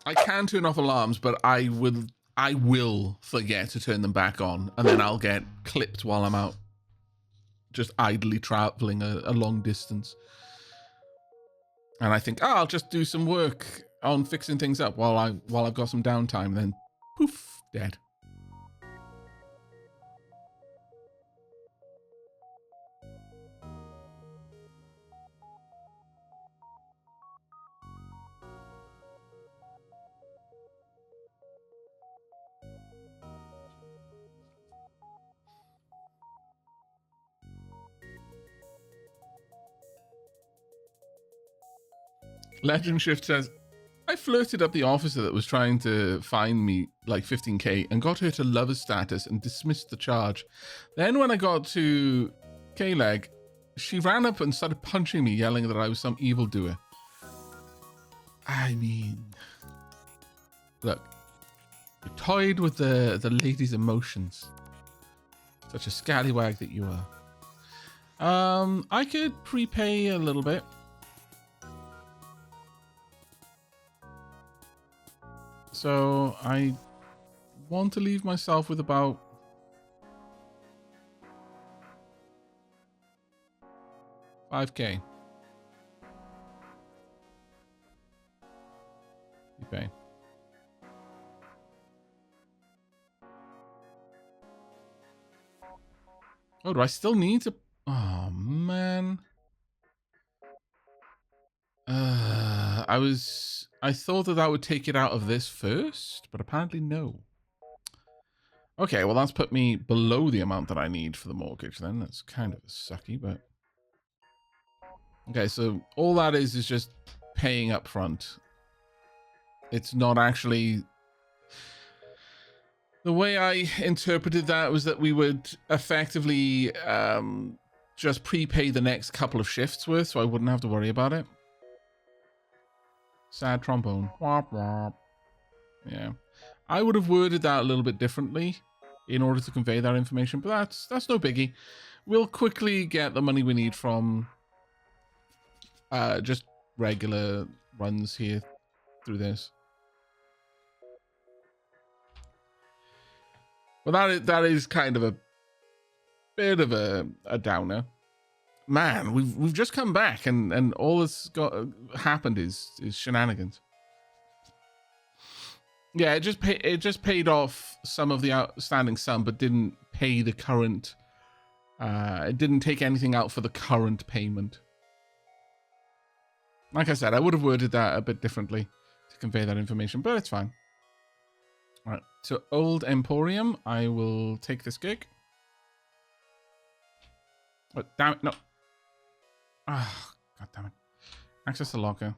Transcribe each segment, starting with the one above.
I can turn off alarms, but I will forget to turn them back on, and then I'll get clipped while I'm out, just idly traveling a long distance. And I think, oh, I'll just do some work on fixing things up while I've got some downtime. Then, poof, dead. Legend Shift says, I flirted up the officer that was trying to fine me like 15k and got her to lover status and dismissed the charge. Then when I got to K-Leg, she ran up and started punching me, yelling that I was some evildoer. I mean, look, you toyed with the lady's emotions. Such a scallywag that you are. I could prepay a little bit. So I want to leave myself with about $5K. You pay. Oh, do I still need to? Oh man. I thought that would take it out of this first, but apparently no. Okay, well that's put me below the amount that I need for the mortgage then. That's kind of sucky, but... Okay, so all that is just paying up front. It's not actually... The way I interpreted that was that we would effectively just prepay the next couple of shifts worth, so I wouldn't have to worry about it. Sad trombone. Womp womp. Yeah. I would have worded that a little bit differently in order to convey that information, but that's no biggie. We'll quickly get the money we need from just regular runs here through this. Well, that is kind of a bit of a downer. Man, we've just come back and all that's happened is shenanigans. Yeah, it just paid off some of the outstanding sum, but didn't pay the current. It didn't take anything out for the current payment. Like I said, I would have worded that a bit differently to convey that information, but it's fine. All right, so Old Emporium, I will take this gig. Oh, damn it, no. Ah, God damn it. Access the locker.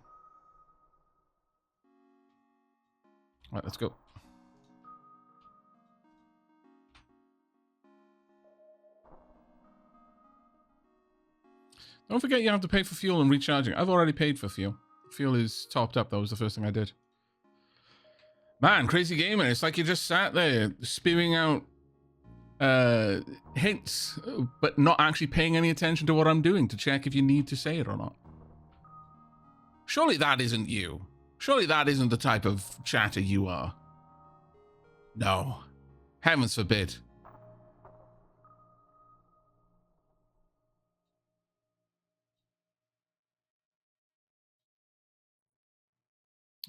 All right, let's go. Don't forget you have to pay for fuel and recharging. I've already paid for fuel. Fuel is topped up. That was the first thing I did. Man, crazy gamer. It's like you just sat there spewing out hints, but not actually paying any attention to what I'm doing to check if you need to say it or not. Surely that isn't you. Surely that isn't the type of chatter you are. No. Heavens forbid.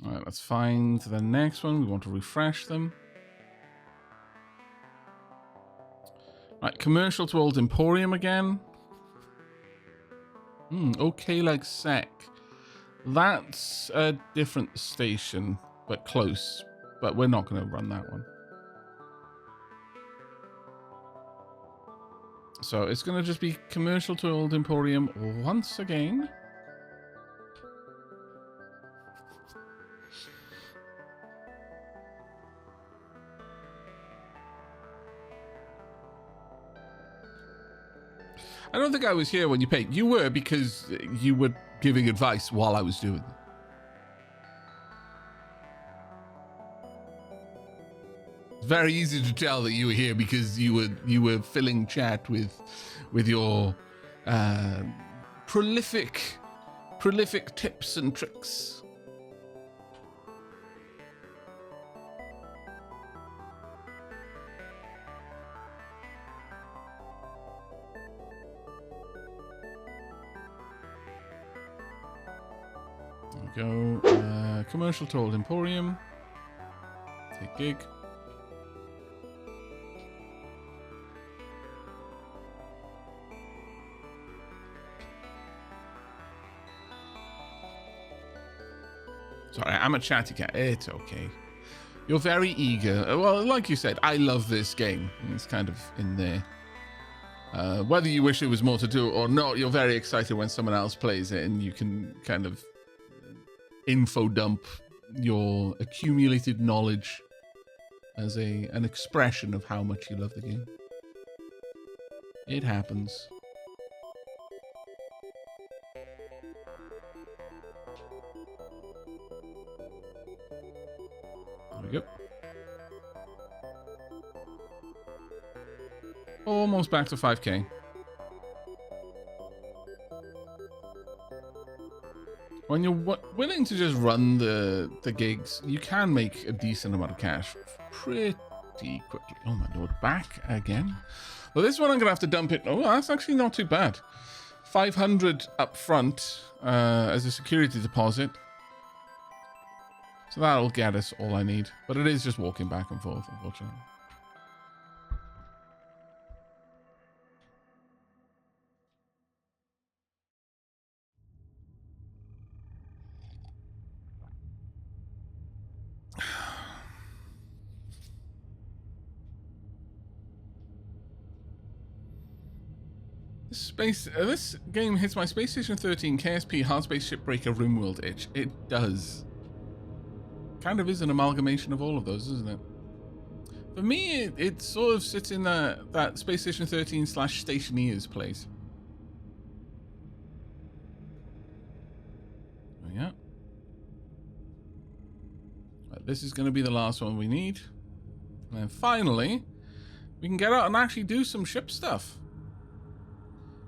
All right, let's find the next one. We want to refresh them. Right, commercial to Old Emporium again. Okay, like sec. That's a different station, but close. But we're not going to run that one. So it's going to just be commercial to Old Emporium once again. I don't think I was here when you paid. You were, because you were giving advice while I was doing it. It's very easy to tell that you were here because you were filling chat with your prolific tips and tricks. There we go. Commercial tolled Emporium. Take gig. Sorry, I'm a chatty cat. It's okay. You're very eager. Well, like you said, I love this game. It's kind of in there. Whether you wish there was more to do or not, you're very excited when someone else plays it and you can kind of info dump your accumulated knowledge as an expression of how much you love the game. It happens. There we go. Almost back to 5k. When you're willing to just run the gigs, you can make a decent amount of cash pretty quickly. Oh my lord, back again. Well, this one I'm gonna have to dump it. Oh, that's actually not too bad. 500 up front as a security deposit. So that'll get us all I need. But it is just walking back and forth, unfortunately. This game hits my Space Station 13 KSP Hard Space Shipbreaker RimWorld itch. It does. Kind of is an amalgamation of all of those, isn't it? For me, it sort of sits in that Space Station 13 / Stationeers place. Oh yeah. Right, this is going to be the last one we need. And then finally, we can get out and actually do some ship stuff.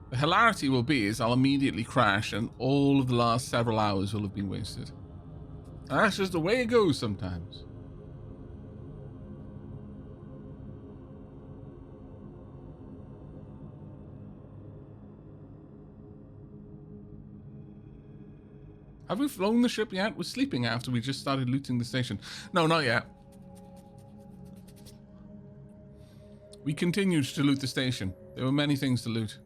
The hilarity will be is I'll immediately crash and all of the last several hours will have been wasted. That's just the way it goes sometimes. Have we flown the ship yet? We're sleeping after we just started looting the station. No, not yet. We continued to loot the station. There were many things to loot.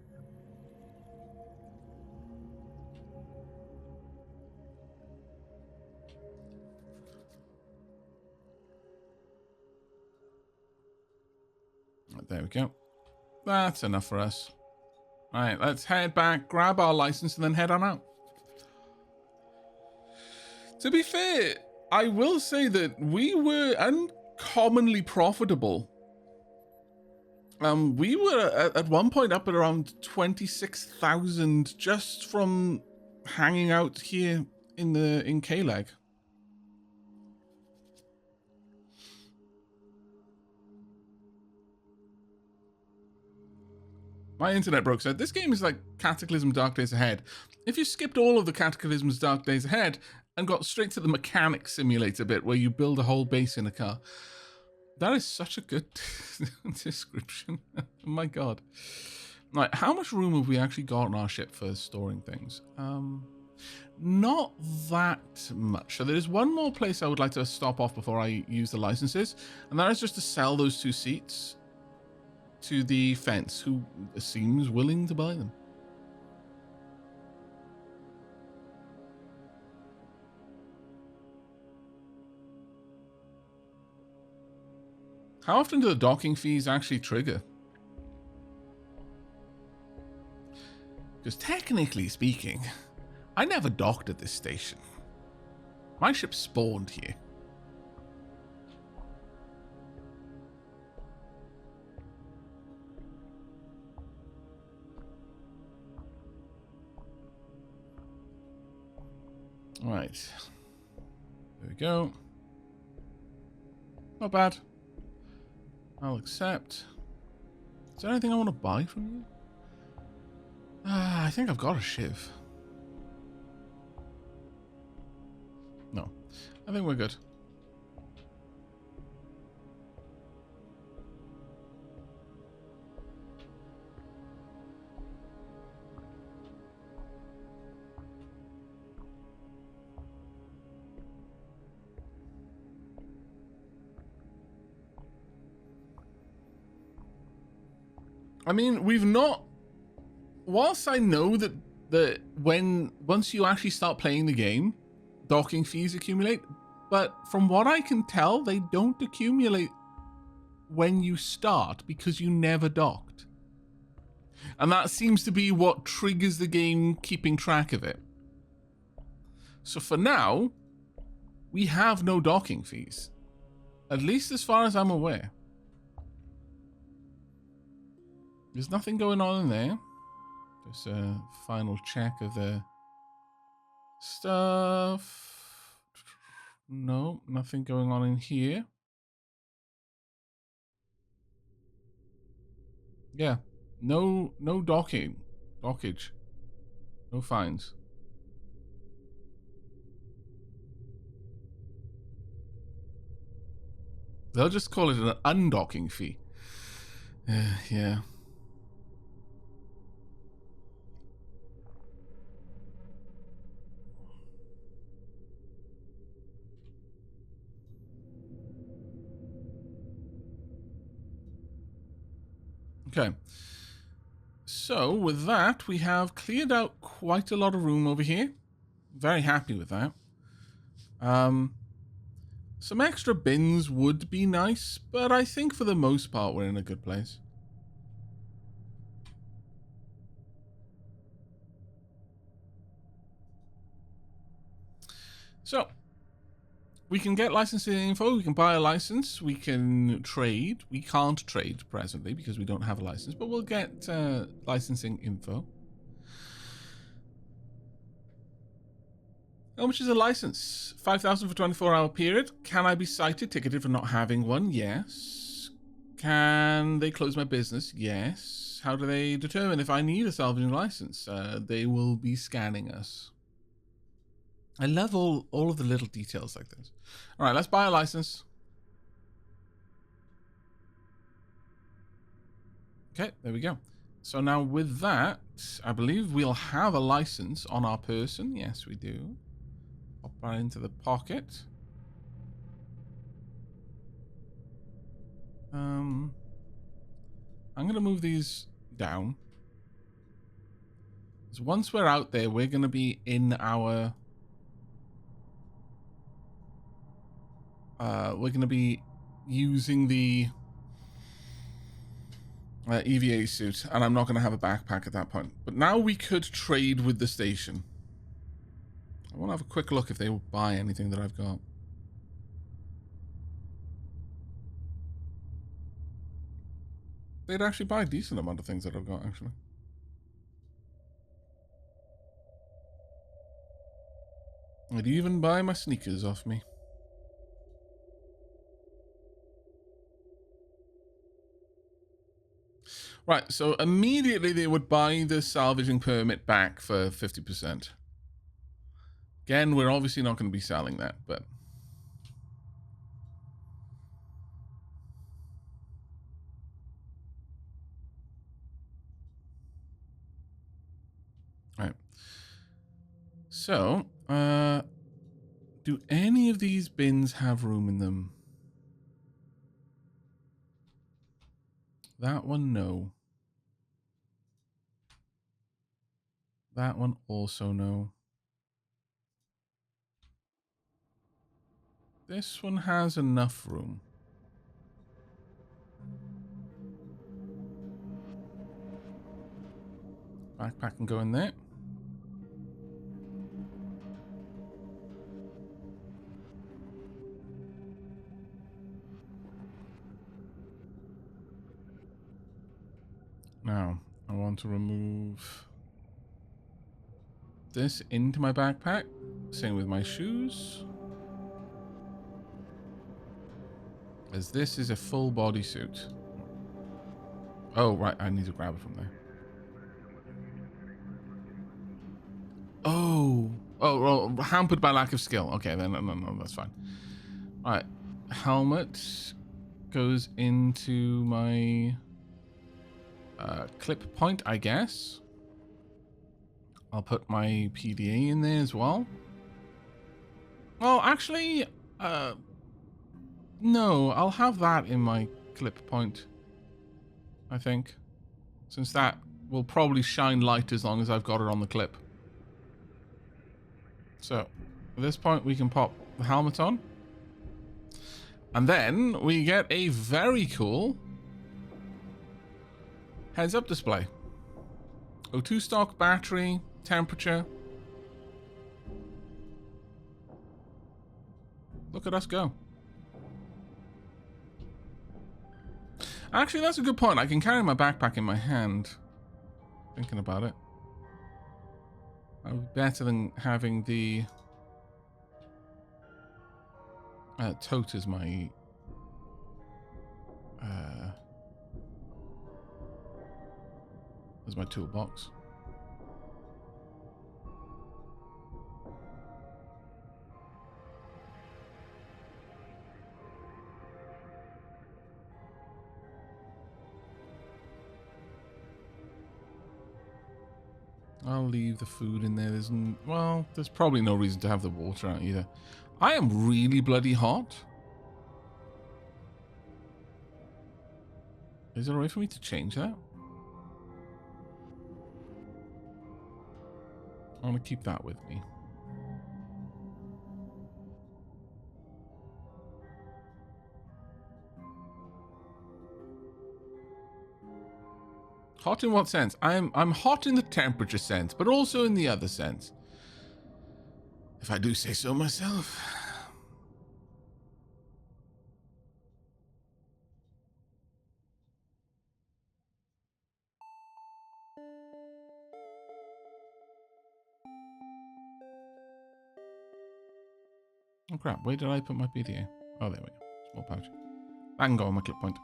There we go. That's enough for us. All right, let's head back, grab our license, and then head on out. To be fair, I will say that we were uncommonly profitable. We were at one point up at around 26,000 just from hanging out here in K-Leg. My internet broke said, this game is like Cataclysm Dark Days Ahead. If you skipped all of the Cataclysm's Dark Days Ahead and got straight to the mechanic simulator bit where you build a whole base in a car. That is such a good description. Oh my god. Right, how much room have we actually got on our ship for storing things? Not that much. So there is one more place I would like to stop off before I use the licenses, and that is just to sell those 2 seats to the fence, who seems willing to buy them. How often do the docking fees actually trigger? Because technically speaking, I never docked at this station. My ship spawned here. Right. There we go. Not bad. I'll accept. Is there anything I want to buy from you? I think I've got a shiv. No. I think we're good. I mean, we've not... Whilst I know that once you actually start playing the game, docking fees accumulate, but from what I can tell, they don't accumulate when you start because you never docked. And that seems to be what triggers the game keeping track of it. So for now, we have no docking fees. At least as far as I'm aware. There's nothing going on in there. Just a final check of the stuff. No, nothing going on in here. Yeah, no dockage, no fines. They'll just call it an undocking fee. Yeah. Okay. So with that, we have cleared out quite a lot of room over here. Very happy with that. Some extra bins would be nice, but I think for the most part we're in a good place. So, we can get licensing info, we can buy a license, we can trade. We can't trade presently because we don't have a license, but we'll get licensing info. How much is a license? 5,000 for 24-hour period. Can I be cited, ticketed for not having one? Yes. Can they close my business? Yes. How do they determine if I need a salvaging license? They will be scanning us. I love all of the little details like this. All right, let's buy a license. Okay, there we go. So now with that, I believe we'll have a license on our person. Yes, we do. Pop that into the pocket. I'm going to move these down. Because once we're out there, we're going to be in our... we're going to be using the EVA suit, and I'm not going to have a backpack at that point. But now we could trade with the station. I want to have a quick look if they will buy anything that I've got. They'd actually buy a decent amount of things that I've got, actually. They'd even buy my sneakers off me. Right, so immediately they would buy the salvaging permit back for 50%. Again, we're obviously not going to be selling that, but... Alright. So, do any of these bins have room in them? That one, no. That one, also no. This one has enough room. Backpack can go in there. Now, I want to remove this into my backpack. Same with my shoes. As this is a full bodysuit. Oh, right, I need to grab it from there. Oh, well, hampered by lack of skill. Okay, then no, that's fine. All right, helmet goes into my clip point, I guess. I'll put my PDA in there as well. Well, actually, no, I'll have that in my clip point, I think. since that will probably shine light as long as I've got it on the clip. So, at this point, we can pop the helmet on. And then we get a very cool heads-up display. O2 stock, battery, temperature. Look at us go. Actually, that's a good point. I can carry my backpack in my hand. Thinking about it. That would be better than having the tote as my toolbox. I'll leave the food in there. There's probably no reason to have the water out either. I am really bloody hot. Is there a way for me to change that? I want to keep that with me. Hot in what sense? I'm hot in the temperature sense, but also in the other sense. If I do say so myself. Oh crap, where did I put my PDA? Oh, there we go. Small pouch. I can go on my clip point.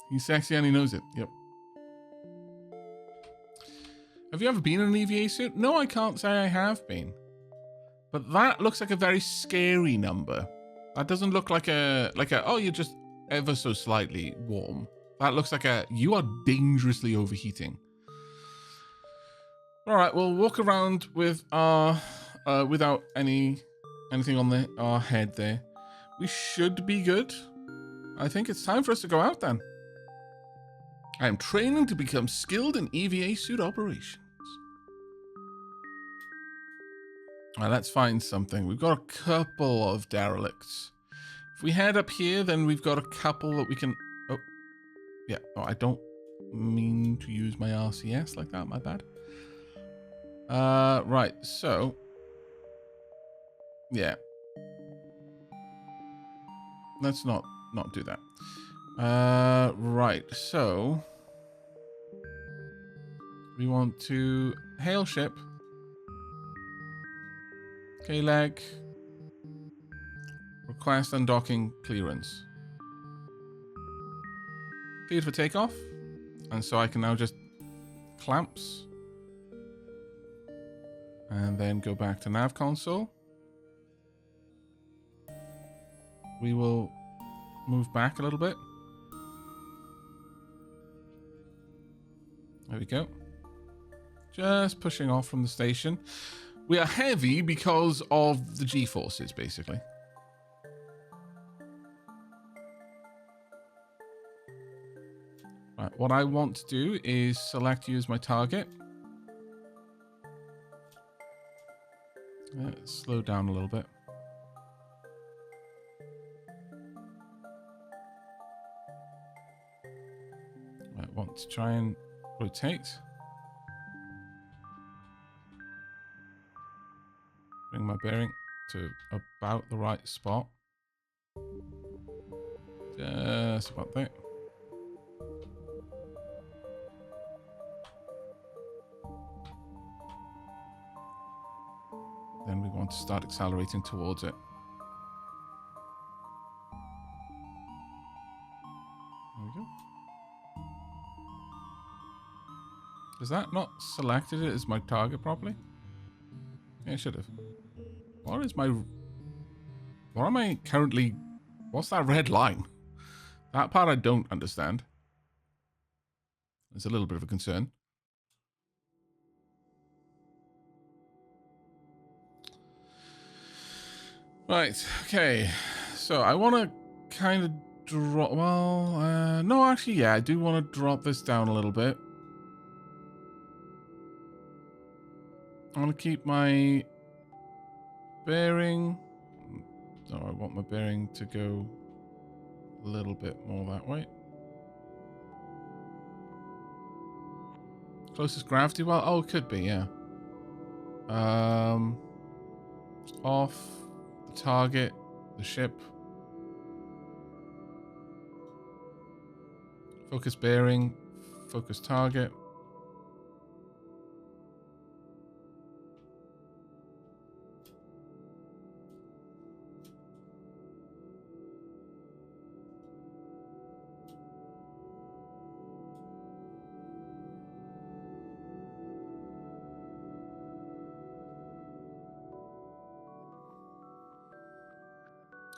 He's sexy and he knows it. Yep. Have you ever been in an EVA suit? No, I can't say I have been. But that looks like a very scary number. That doesn't look like a, oh, you're just ever so slightly warm. That looks like you are dangerously overheating. All right, we'll walk around with our, without anything on our head there. We should be good. I think it's time for us to go out then. I am training to become skilled in EVA suit operations. All right, let's find something. We've got a couple of derelicts. If we head up here, then we've got a couple that we can... Oh, yeah. Oh, I don't mean to use my RCS like that. My bad. Right. So, yeah. Let's not do that. Right. So, we want to hail ship. K-leg. Request undocking clearance. Cleared for takeoff. And so I can now just clamps. And then go back to nav console. We will move back a little bit. There we go. Just pushing off from the station. We are heavy because of the G-forces, basically. Right, what I want to do is select you as my target. Let's slow down a little bit. I want to try and rotate. Bring my bearing to about the right spot. Just about there. Then we want to start accelerating towards it. There we go. Has that not selected it as my target properly? Yeah, it should have. What am I currently... What's that red line? That part I don't understand. It's a little bit of a concern. Right, okay. So I want to kind of drop... Well, no, actually, yeah, I do want to drop this down a little bit. I want to keep my bearing. No, I want my bearing to go a little bit more that way. Closest gravity well? Oh, it could be, yeah. Off the target, the ship. Focus bearing, focus target.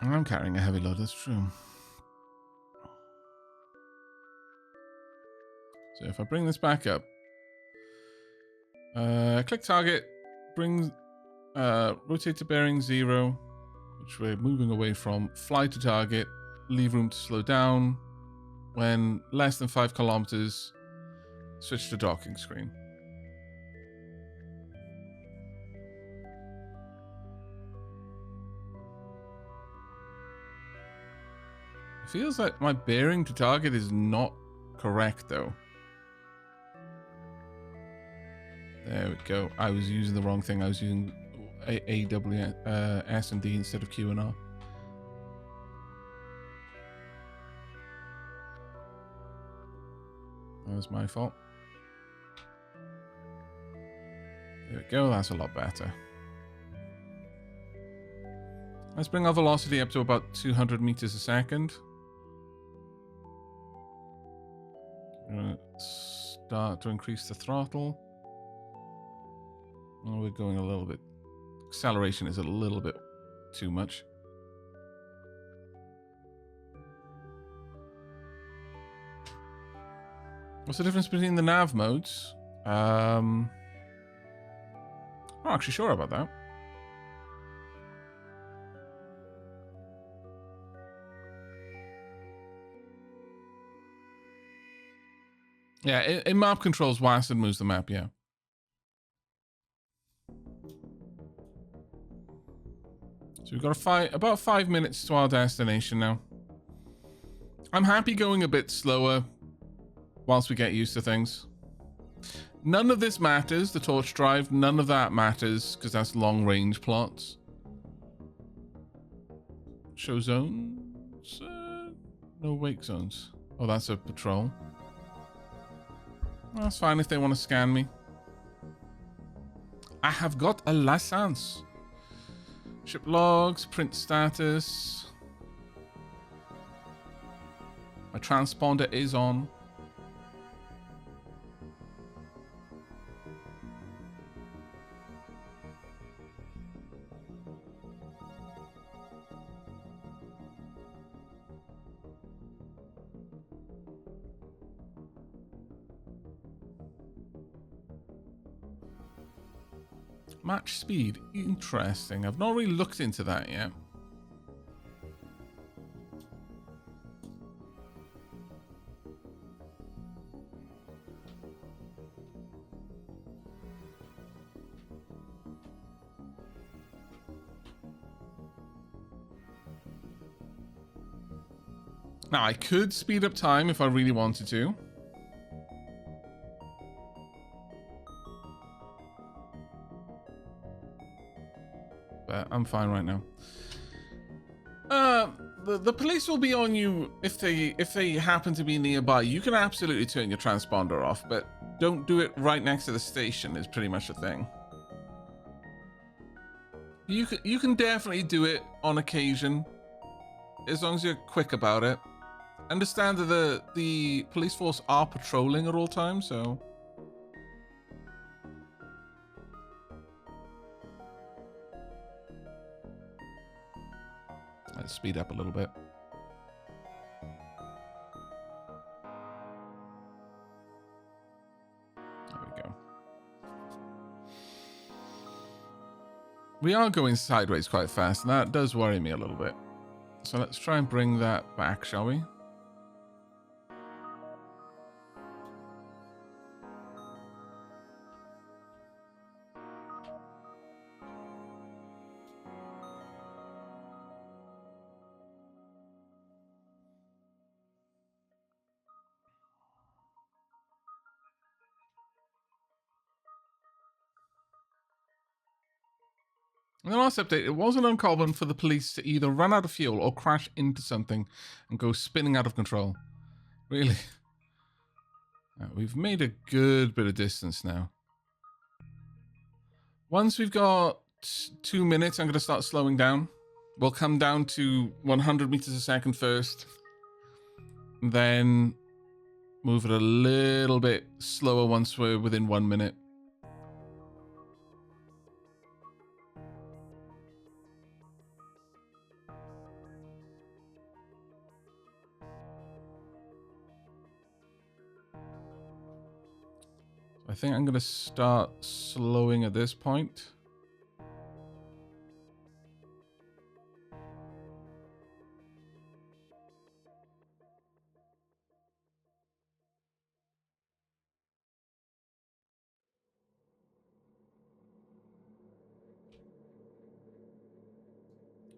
I'm carrying a heavy load, that's true. So if I bring this back up, click target, bring, rotate to bearing 0, which we're moving away from, fly to target, leave room to slow down. When less than 5 kilometers, switch to docking screen. It feels like my bearing to target is not correct though. There we go. I was using the wrong thing. I was using AWS and D instead of Q and R. That was my fault. There we go. That's a lot better. Let's bring our velocity up to about 200 meters a second. I'm going to start to increase the throttle. Oh, we're going a little bit. Acceleration is a little bit too much. What's the difference between the nav modes? I'm not actually sure about that. Yeah, in map controls, WASD moves the map, yeah. So we've got about 5 minutes to our destination now. I'm happy going a bit slower whilst we get used to things. None of this matters, the torch drive, none of that matters, because that's long range plots. Show zones? No wake zones. Oh, that's a patrol. That's fine if they want to scan me. I have got a license. Ship logs, print status. My transponder is on. Match speed. Interesting. I've not really looked into that yet. Now, I could speed up time if I really wanted to. But I'm fine right now. The police will be on you if they happen to be nearby. You can absolutely turn your transponder off, but don't do it right next to the station is pretty much the thing. You can definitely do it on occasion, as long as you're quick about it. Understand that the police force are patrolling at all times, so... Let's speed up a little bit. There we go. We are going sideways quite fast, and that does worry me a little bit. So let's try and bring that back, shall we? In the last update, it wasn't uncommon for the police to either run out of fuel or crash into something and go spinning out of control. Really? We've made a good bit of distance now. Once we've got 2 minutes, I'm going to start slowing down. We'll come down to 100 meters a second first. Then move it a little bit slower once we're within 1 minute. I think I'm going to start slowing at this point.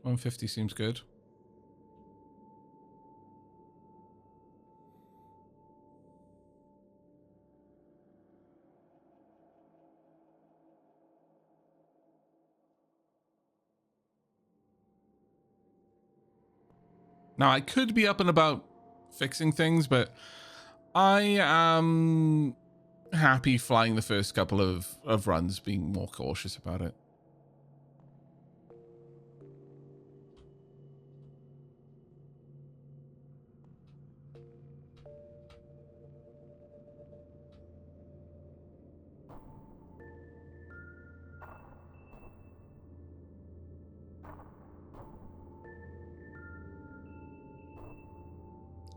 $150 seems good. Now, I could be up and about fixing things, but I am happy flying the first couple of runs, being more cautious about it.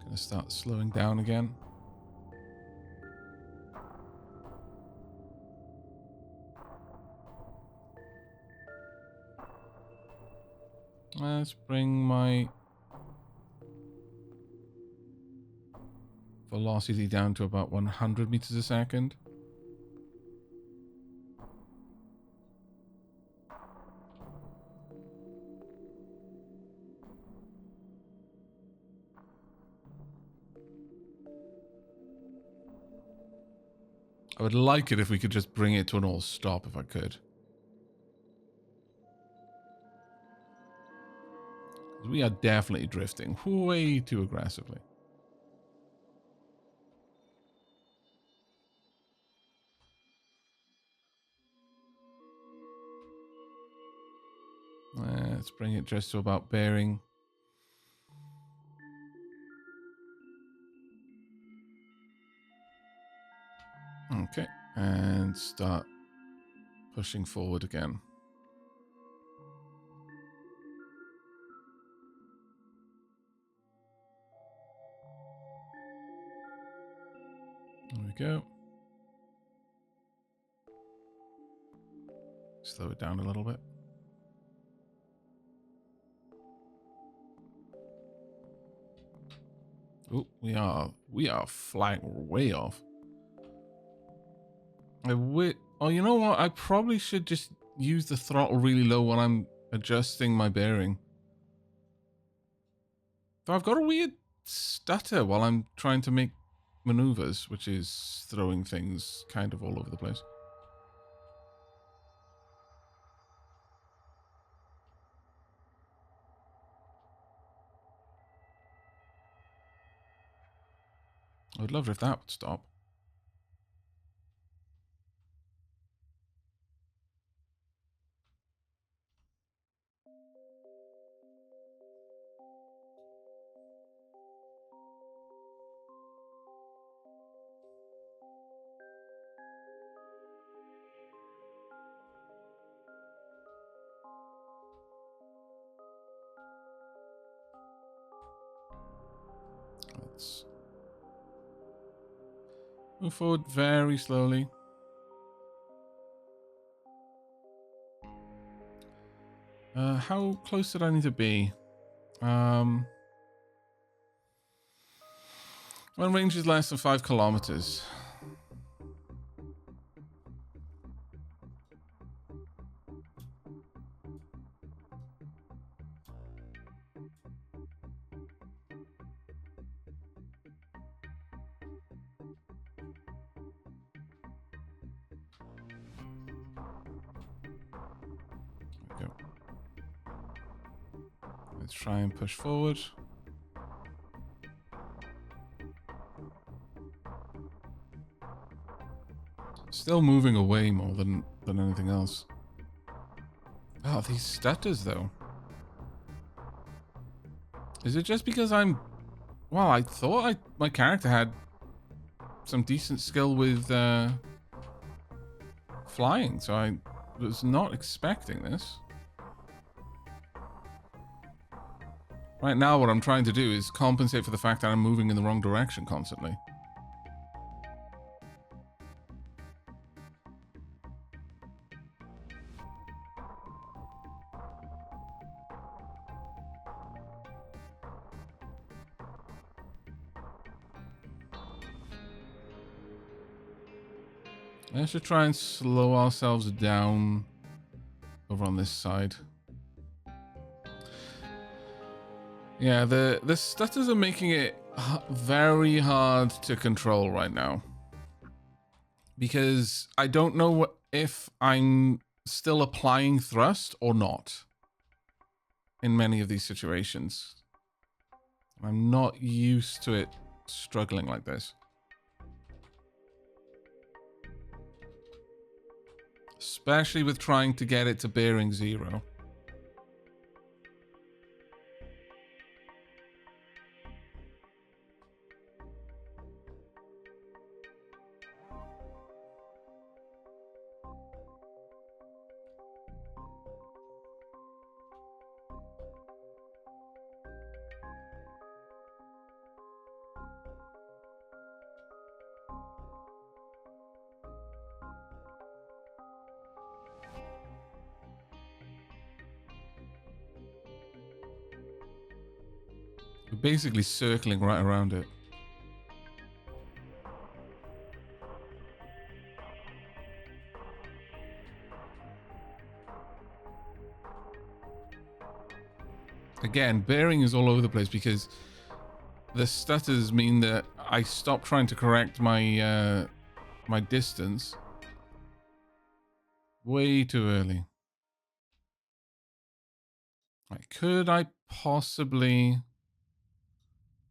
Gonna start slowing down again. Let's bring my velocity down to about 100 meters a second. I would like it if we could just bring it to an all stop if I could. We are definitely drifting way too aggressively. Let's bring it just to about bearing. Okay, and start pushing forward again. There we go. Slow it down a little bit. Oh, we are flying way off. Oh, you know what? I probably should just use the throttle really low when I'm adjusting my bearing. So I've got a weird stutter while I'm trying to make maneuvers, which is throwing things kind of all over the place. I would love it if that would stop. Let's move forward very slowly. How close did I need to be? When range is less than 5 kilometers. Let's try and push forward. Still moving away more than anything else. Oh, these stutters though. Is it just because I'm... Well, I thought my character had some decent skill with flying, so I was not expecting this. Right now, what I'm trying to do is compensate for the fact that I'm moving in the wrong direction constantly. I should try and slow ourselves down over on this side. Yeah, the stutters are making it very hard to control right now. Because I don't know if I'm still applying thrust or not in many of these situations. I'm not used to it struggling like this. Especially with trying to get it to bearing 0. We're basically circling right around it. Again, bearing is all over the place because the stutters mean that I stop trying to correct my my distance way too early. Right, could I possibly...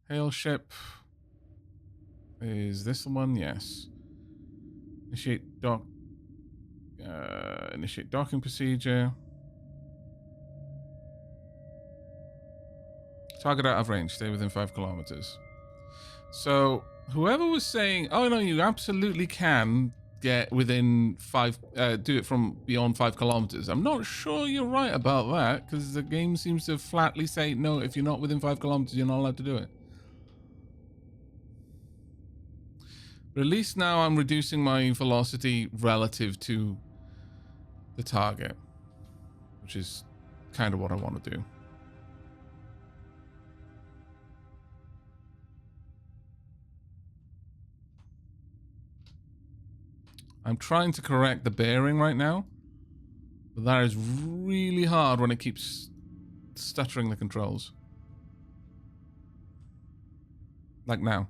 Hail ship. Is this the one? Yes. Initiate docking procedure. Target out of range. Stay within 5 kilometers. So whoever was saying, "Oh no, you absolutely can get within 5, do it from beyond 5 kilometers," I'm not sure you're right about that because the game seems to flatly say, "No, if you're not within 5 kilometers, you're not allowed to do it." But at least now I'm reducing my velocity relative to the target, which is kind of what I want to do. I'm trying to correct the bearing right now, but that is really hard when it keeps stuttering the controls. Like now.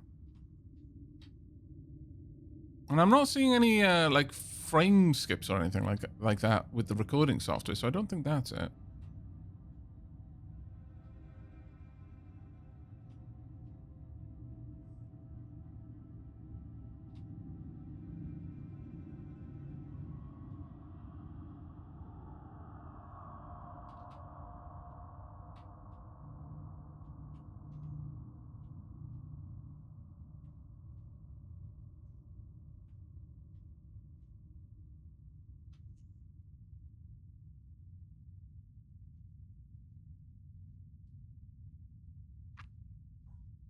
And I'm not seeing any like frame skips or anything like that with the recording software, so I don't think that's it.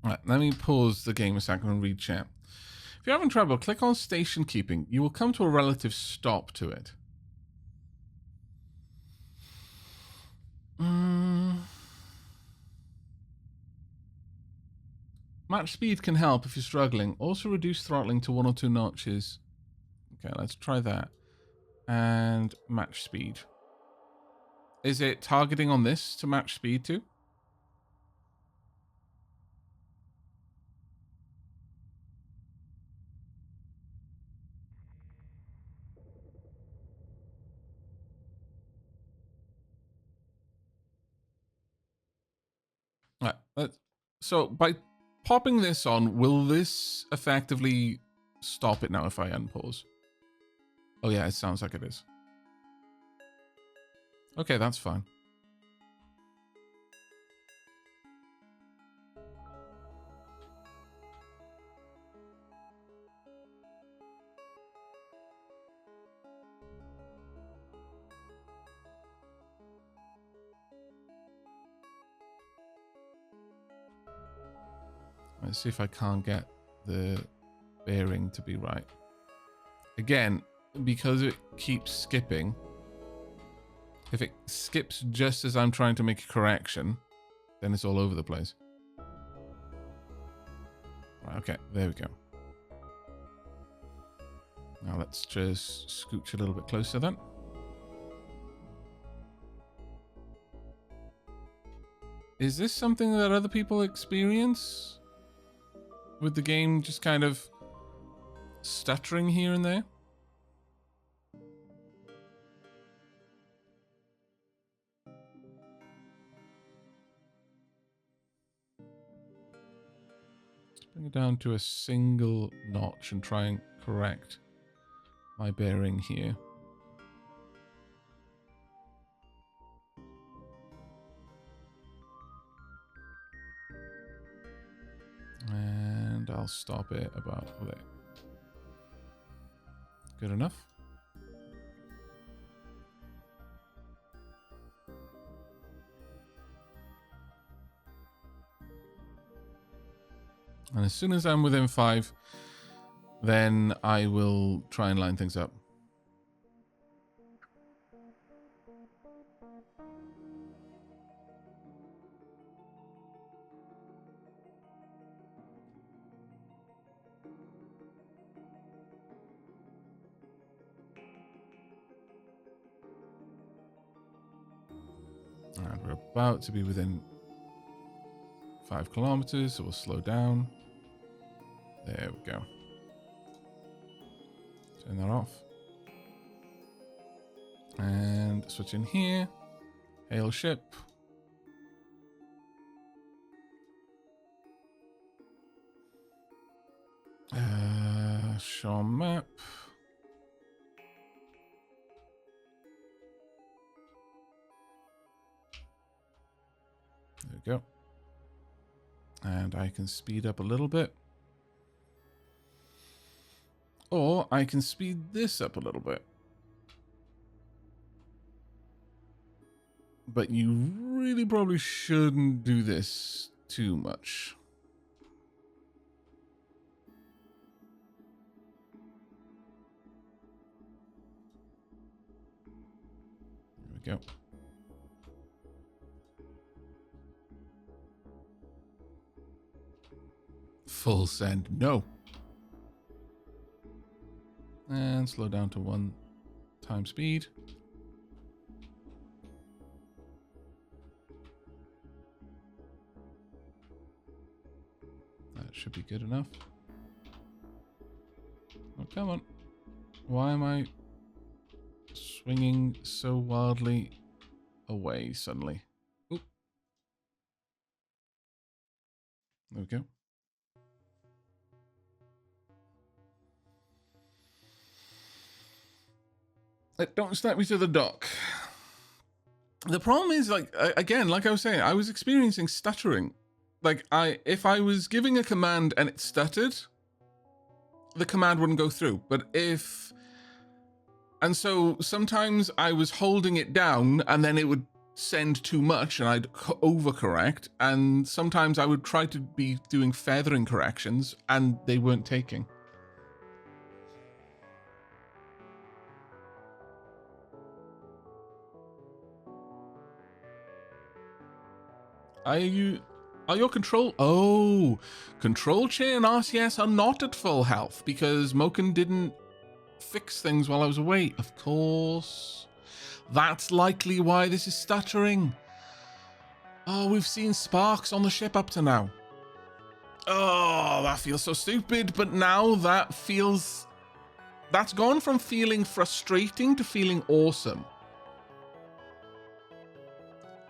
Right, let me pause the game a second and read chat. If you're having trouble, click on station keeping. You will come to a relative stop to it. Match speed can help if you're struggling. Also reduce throttling to 1 or 2 notches. Okay, let's try that. And match speed. Is it targeting on this to match speed too? Right. So by popping this on, will this effectively stop it now if I unpause? Oh yeah, it sounds like it is. Okay, that's fine. Let's see if I can't get the bearing to be right. Again, because it keeps skipping, if it skips just as I'm trying to make a correction, then it's all over the place. Right, okay, there we go. Now let's just scooch a little bit closer then. Is this something that other people experience? With the game just kind of stuttering here and there? Let's bring it down to a single notch and try and correct my bearing here. And I'll stop it about there. Good enough. And as soon as I'm within 5, then I will try and line things up. And we're about to be within 5 kilometers, so we'll slow down. There we go. Turn that off. And switch in here. Hail ship. Show map. There we go. And I can speed up a little bit. Or I can speed this up a little bit. But you really probably shouldn't do this too much. There we go. Full send. No. And slow down to 1 time speed. That should be good enough. Oh, come on. Why am I swinging so wildly away suddenly? Oop. There we go. Don't snap me to the dock. The problem is, like, again, like I was saying, I was experiencing stuttering. Like, if I was giving a command and it stuttered, the command wouldn't go through. But and so sometimes I was holding it down and then it would send too much and I'd overcorrect. And sometimes I would try to be doing feathering corrections and they weren't taking. Oh, your control... Oh, control chair and RCS are not at full health because Moken didn't fix things while I was away. Of course. That's likely why this is stuttering. Oh, we've seen sparks on the ship up to now. Oh, that feels so stupid. But now that feels... That's gone from feeling frustrating to feeling awesome.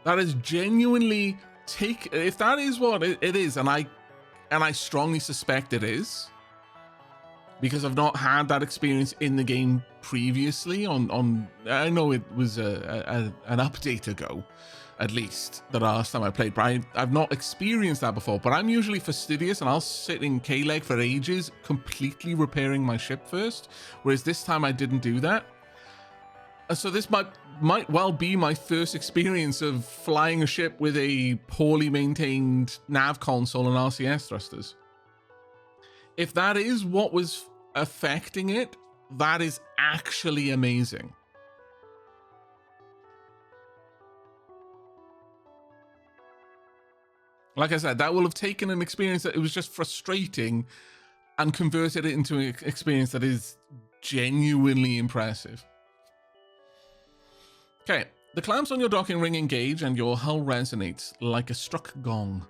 That is genuinely... If that is what it is, and I strongly suspect it is, because I've not had that experience in the game previously on I know it was an update ago, at least, the last time I played, but I've not experienced that before. But I'm usually fastidious, and I'll sit in K-Leg for ages, completely repairing my ship first, whereas this time I didn't do that. So this might well be my first experience of flying a ship with a poorly maintained nav console and RCS thrusters. If that is what was affecting it, that is actually amazing. Like I said, that will have taken an experience that it was just frustrating and converted it into an experience that is genuinely impressive. Okay, the clamps on your docking ring engage and your hull resonates like a struck gong.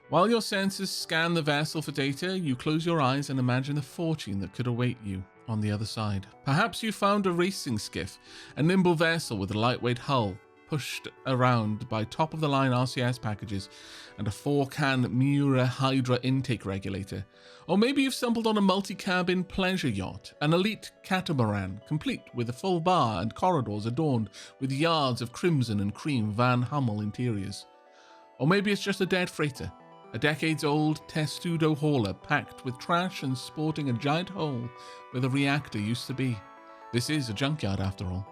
While your sensors scan the vessel for data, you close your eyes and imagine the fortune that could await you on the other side. Perhaps you found a racing skiff, a nimble vessel with a lightweight hull, pushed around by top-of-the-line RCS packages and a 4-can Miura Hydra intake regulator. Or maybe you've stumbled on a multi-cabin pleasure yacht, an elite catamaran, complete with a full bar and corridors adorned with yards of crimson and cream Van Hummel interiors. Or maybe it's just a dead freighter, a decades-old Testudo hauler packed with trash and sporting a giant hole where the reactor used to be. This is a junkyard after all.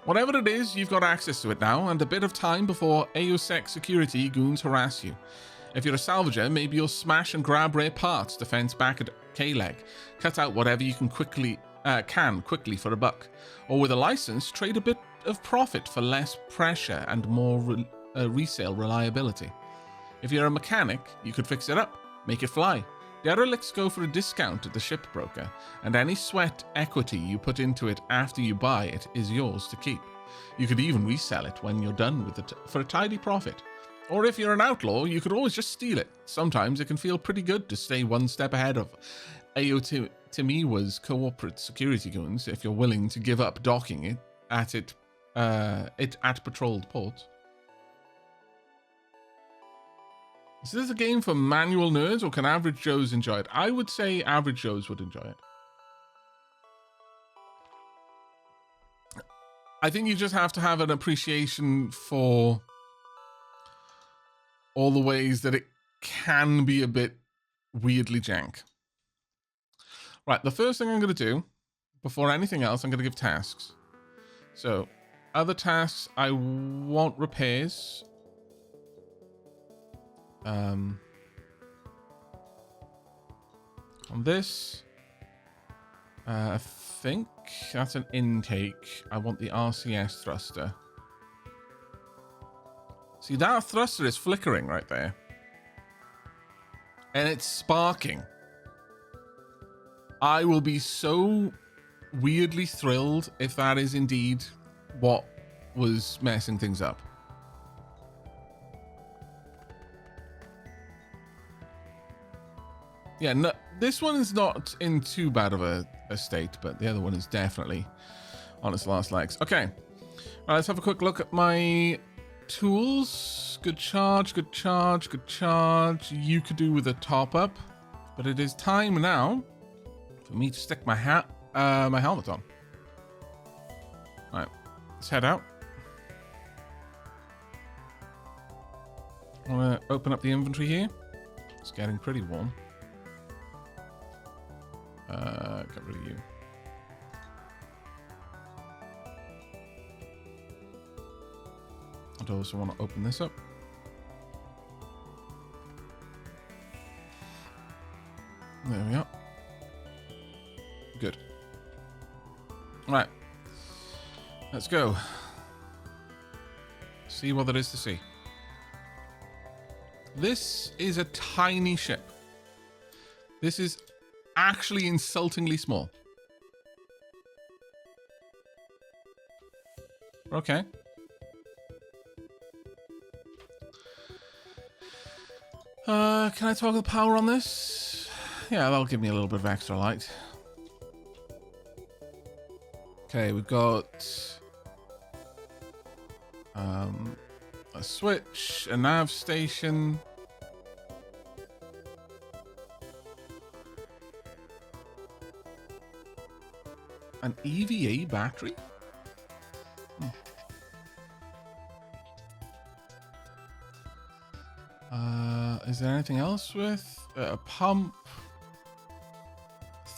Whatever it is, you've got access to it now, and a bit of time before AOSEC security goons harass you. If you're a salvager, maybe you'll smash and grab rare parts to fence back at K-Leg, cut out whatever you can quickly for a buck, or with a license, trade a bit of profit for less pressure and more resale reliability. If you're a mechanic, you could fix it up, make it fly. Derelicts go for a discount at the shipbroker, and any sweat equity you put into it after you buy it is yours to keep. You could even resell it when you're done with it for a tidy profit. Or if you're an outlaw, you could always just steal it. Sometimes it can feel pretty good to stay one step ahead of Timiwa's corporate security goons if you're willing to give up docking it at patrolled ports. Is this a game for manual nerds, or can average Joes enjoy it? I would say average Joes would enjoy it. I think you just have to have an appreciation for all the ways that it can be a bit weirdly jank. Right, the first thing I'm going to do, before anything else, I'm going to give tasks. So, other tasks, I want repairs. On this, I think that's an intake. I want the RCS thruster. See, that thruster is flickering right there. And it's sparking. I will be so weirdly thrilled if that is indeed what was messing things up. Yeah, no, this one is not in too bad of a state, but the other one is definitely on its last legs. Okay, all right, let's have a quick look at my tools. Good charge, good charge, good charge. You could do with a top up, but it is time now for me to stick my my helmet on. All right, let's head out. I'm gonna open up the inventory here. It's getting pretty warm. Get rid of you. I'd also want to open this up. There we are. Good. Right. Let's go. See what there is to see. This is a tiny ship. This is actually insultingly small. Okay. Can I toggle power on this? Yeah, that'll give me a little bit of extra light. Okay, we've got a switch, a nav station. An EVA battery? Is there anything else with a pump?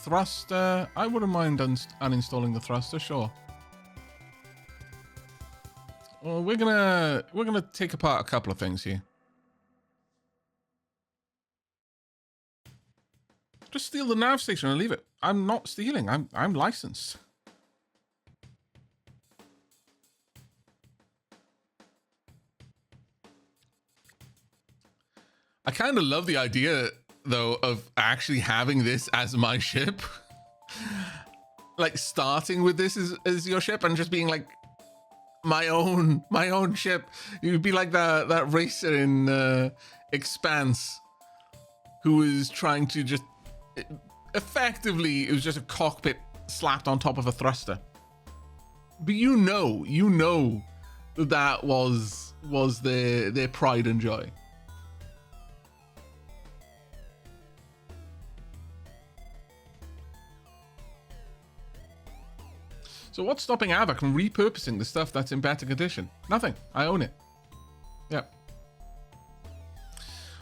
Thruster? I wouldn't mind uninstalling the thruster, sure. Well, we're gonna take apart a couple of things here. Just steal the nav station and leave it. I'm not stealing. I'm licensed. I kind of love the idea, though, of actually having this as my ship. Like starting with this as your ship and just being like my own ship. You'd be like that racer in Expanse who was trying to just effectively, it was just a cockpit slapped on top of a thruster. But you know that was their pride and joy. So what's stopping Aavak from repurposing the stuff that's in better condition? Nothing. I own it. Yep.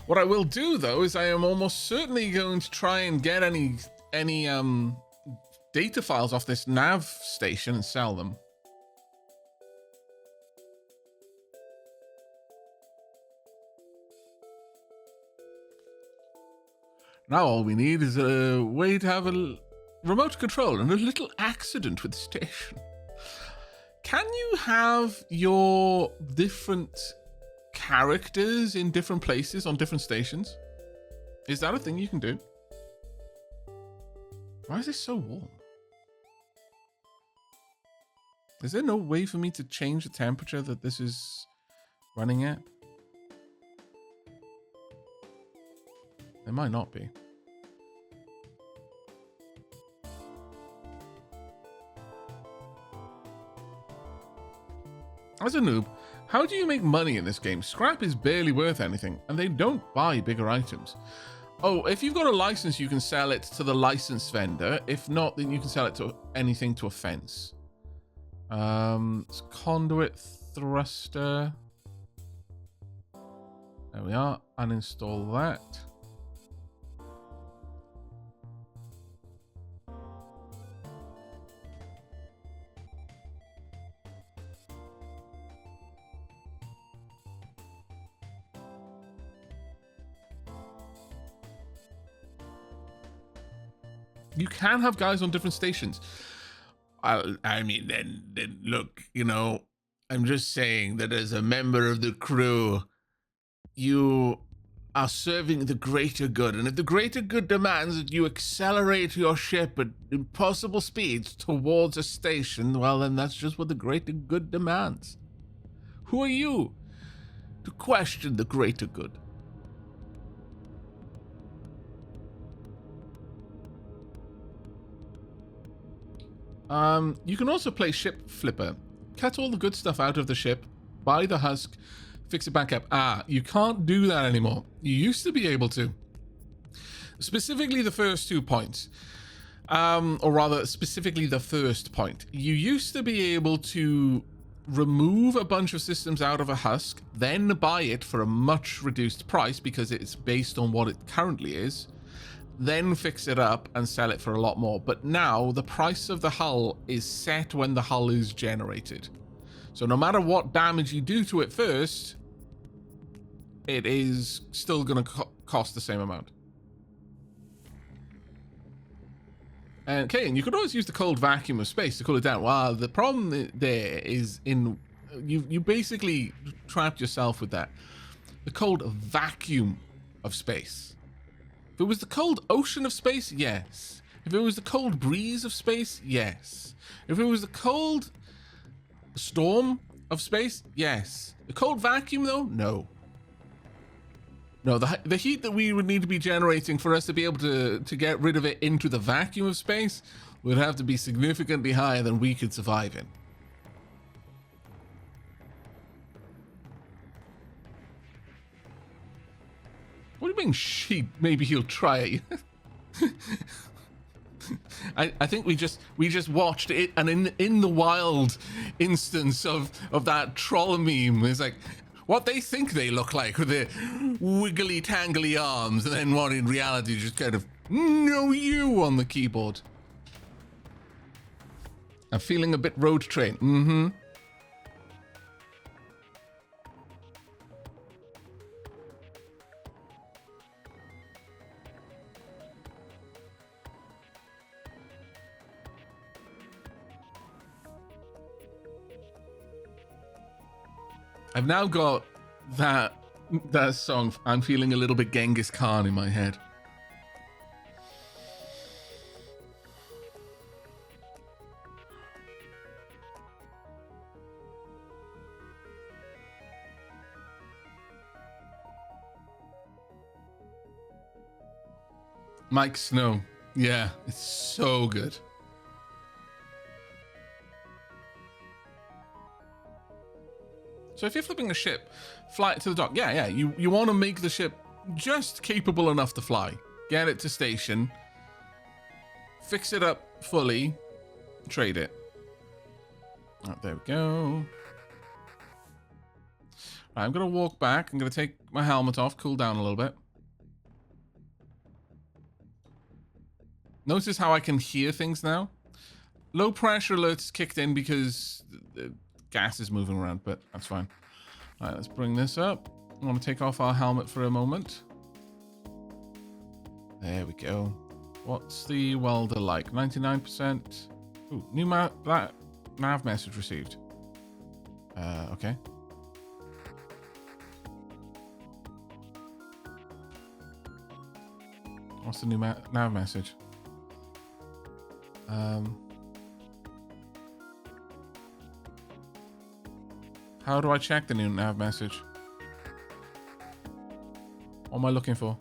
What I will do, though, is I am almost certainly going to try and get any data files off this nav station and sell them. Now all we need is a way to have a remote control and a little accident with the station. Can you have your different characters in different places on different stations? Is that a thing you can do? Why is this so warm? Is there no way for me to change the temperature that this is running at? There might not be. As a noob, how do you make money in this game? Scrap is barely worth anything, and they don't buy bigger items. Oh, if you've got a license, you can sell it to the license vendor. If not, then you can sell it to anything to a fence. It's conduit thruster. There we are. Uninstall that. You can have guys on different stations. I mean, then look, you know, I'm just saying that as a member of the crew, you are serving the greater good. And if the greater good demands that you accelerate your ship at impossible speeds towards a station, well, then that's just what the greater good demands. Who are you to question the greater good? You can also play Ship Flipper. Cut all the good stuff out of the ship, buy the husk, fix it back up. You can't do that anymore. You used to be able to. Specifically the first 2 points. Or rather, specifically the first point. You used to be able to remove a bunch of systems out of a husk, then buy it for a much reduced price because it's based on what it currently is, then fix it up and sell it for a lot more. But now the price of the hull is set when the hull is generated. So no matter what damage you do to it first, it is still going to cost the same amount. Okay, and you could always use the cold vacuum of space to cool it down. Well, the problem there is in you basically trapped yourself with that. The cold vacuum of space. If it was the cold ocean of space, yes. If it was the cold breeze of space, yes. If it was the cold storm of space, yes. The cold vacuum, though, no. No, the heat that we would need to be generating for us to be able to get rid of it into the vacuum of space would have to be significantly higher than we could survive in. What do you mean maybe he'll try? I think we just watched it, and in the wild instance of that troll meme, it's like what they think they look like with their wiggly tangly arms, and then what in reality just kind of no you on the keyboard. I'm feeling a bit road train. Mm-hmm. I've now got that song, I'm feeling a little bit Genghis Khan in my head. Mike Snow. Yeah, it's so good. So if you're flipping a ship, fly it to the dock. Yeah. You want to make the ship just capable enough to fly. Get it to station. Fix it up fully. Trade it. Oh, there we go. Right, I'm going to walk back. I'm going to take my helmet off, cool down a little bit. Notice how I can hear things now. Low pressure alerts kicked in because the gas is moving around, but that's fine. All right, let's bring this up. I want to take off our helmet for a moment. There we go. What's the welder like? 99%. Ooh, new nav message received. Okay. What's the new nav message? How do I check the new nav message? What am I looking for?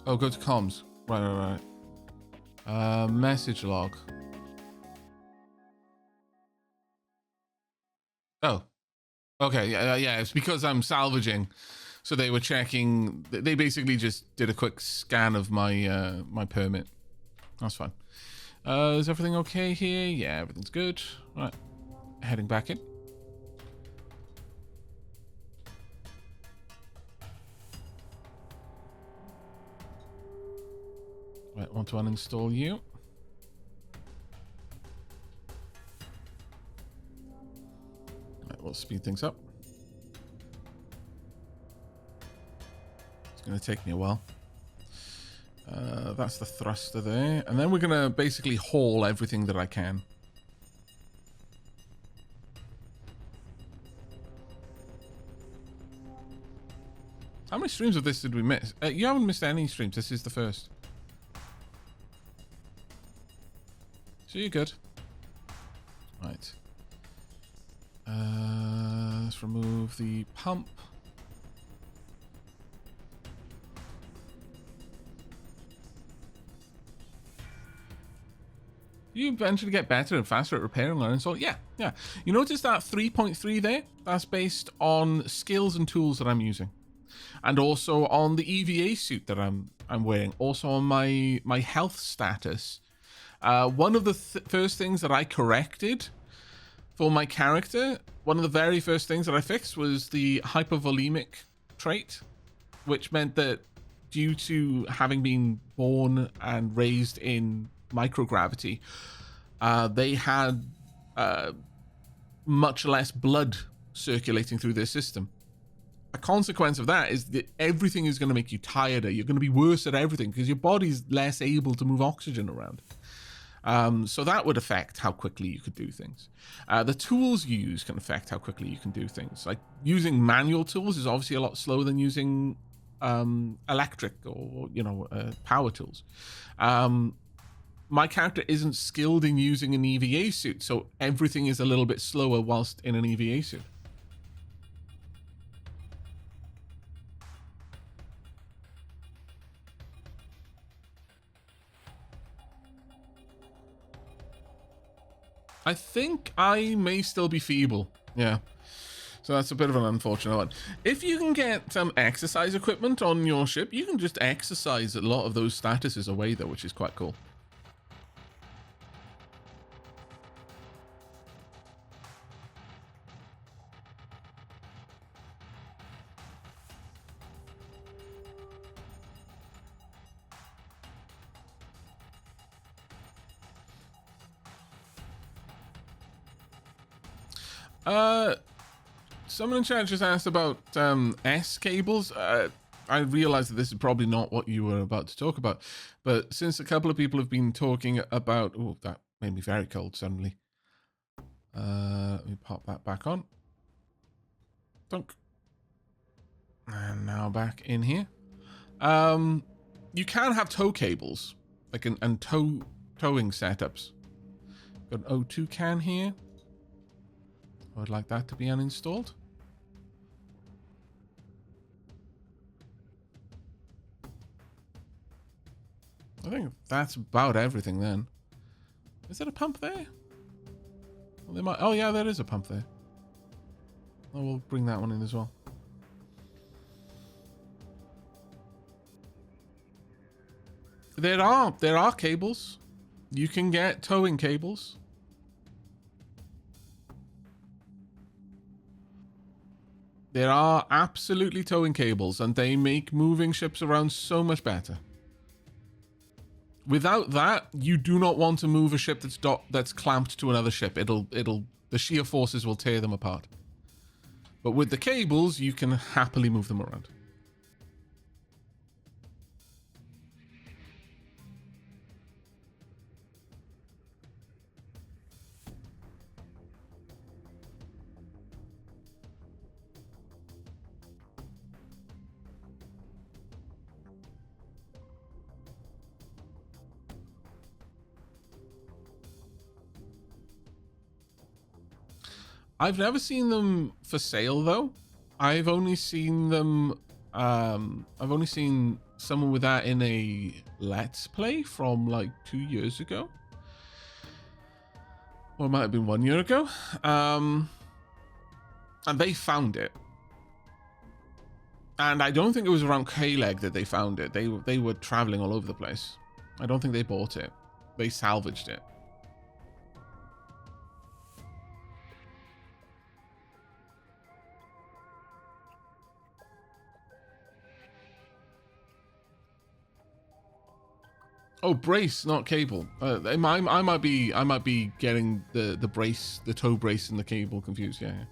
Oh, go to comms. Right. Message log. Oh. Okay, yeah, it's because I'm salvaging. So they were checking. They basically just did a quick scan of my my permit. That's fine. Is everything okay here? Yeah, everything's good. Right, heading back in. Right, want to uninstall you. Right, we'll speed things up. It's going to take me a while. That's the thruster there. And then we're going to basically haul everything that I can. How many streams of this did we miss? You haven't missed any streams. This is the first. So you're good. Right. Let's remove the pump. You eventually get better and faster at repairing and learning. So yeah. You notice that 3.3 there? That's based on skills and tools that I'm using. And also on the EVA suit that I'm wearing. Also on my health status. One of the first things that I corrected for my character, one of the very first things that I fixed was the hypervolemic trait, which meant that due to having been born and raised in microgravity, they had much less blood circulating through their system. a consequence of that is that everything is going to make you tireder. You're going to be worse at everything because your body's less able to move oxygen around. So that would affect how quickly you could do things. The tools you use can affect how quickly you can do things. Like using manual tools is obviously a lot slower than using electric or, you know, power tools. My character isn't skilled in using an EVA suit, so everything is a little bit slower whilst in an EVA suit. I think I may still be feeble. Yeah. So that's a bit of an unfortunate one. If you can get some exercise equipment on your ship, you can just exercise a lot of those statuses away, though, which is quite cool. Someone in chat just asked about S cables. I realize that this is probably not what you were about to talk about, but since a couple of people have been talking about... Oh, that made me very cold suddenly. Let me pop that back on. Dunk. And now back in here. You can have tow cables, like and towing setups. Got an O2 can here. I would like that to be uninstalled. I think that's about everything then. Is there a pump there? Well, they might... Oh yeah, there is a pump there. Oh, we'll bring that one in as well. There are cables. You can get towing cables. There are absolutely towing cables, and they make moving ships around so much better. Without that, you do not want to move a ship that's clamped to another ship. The sheer forces will tear them apart. But with the cables, you can happily move them around. I've never seen them for sale though. I've only seen them. I've only seen someone with that in a Let's Play from like 2 years ago, or it might have been 1 year ago. And they found it, and I don't think it was around K-Leg that they found it. They were traveling all over the place. I don't think they bought it. They salvaged it. Oh, brace, not cable. I might be getting the brace, the tow brace, and the cable confused. Yeah.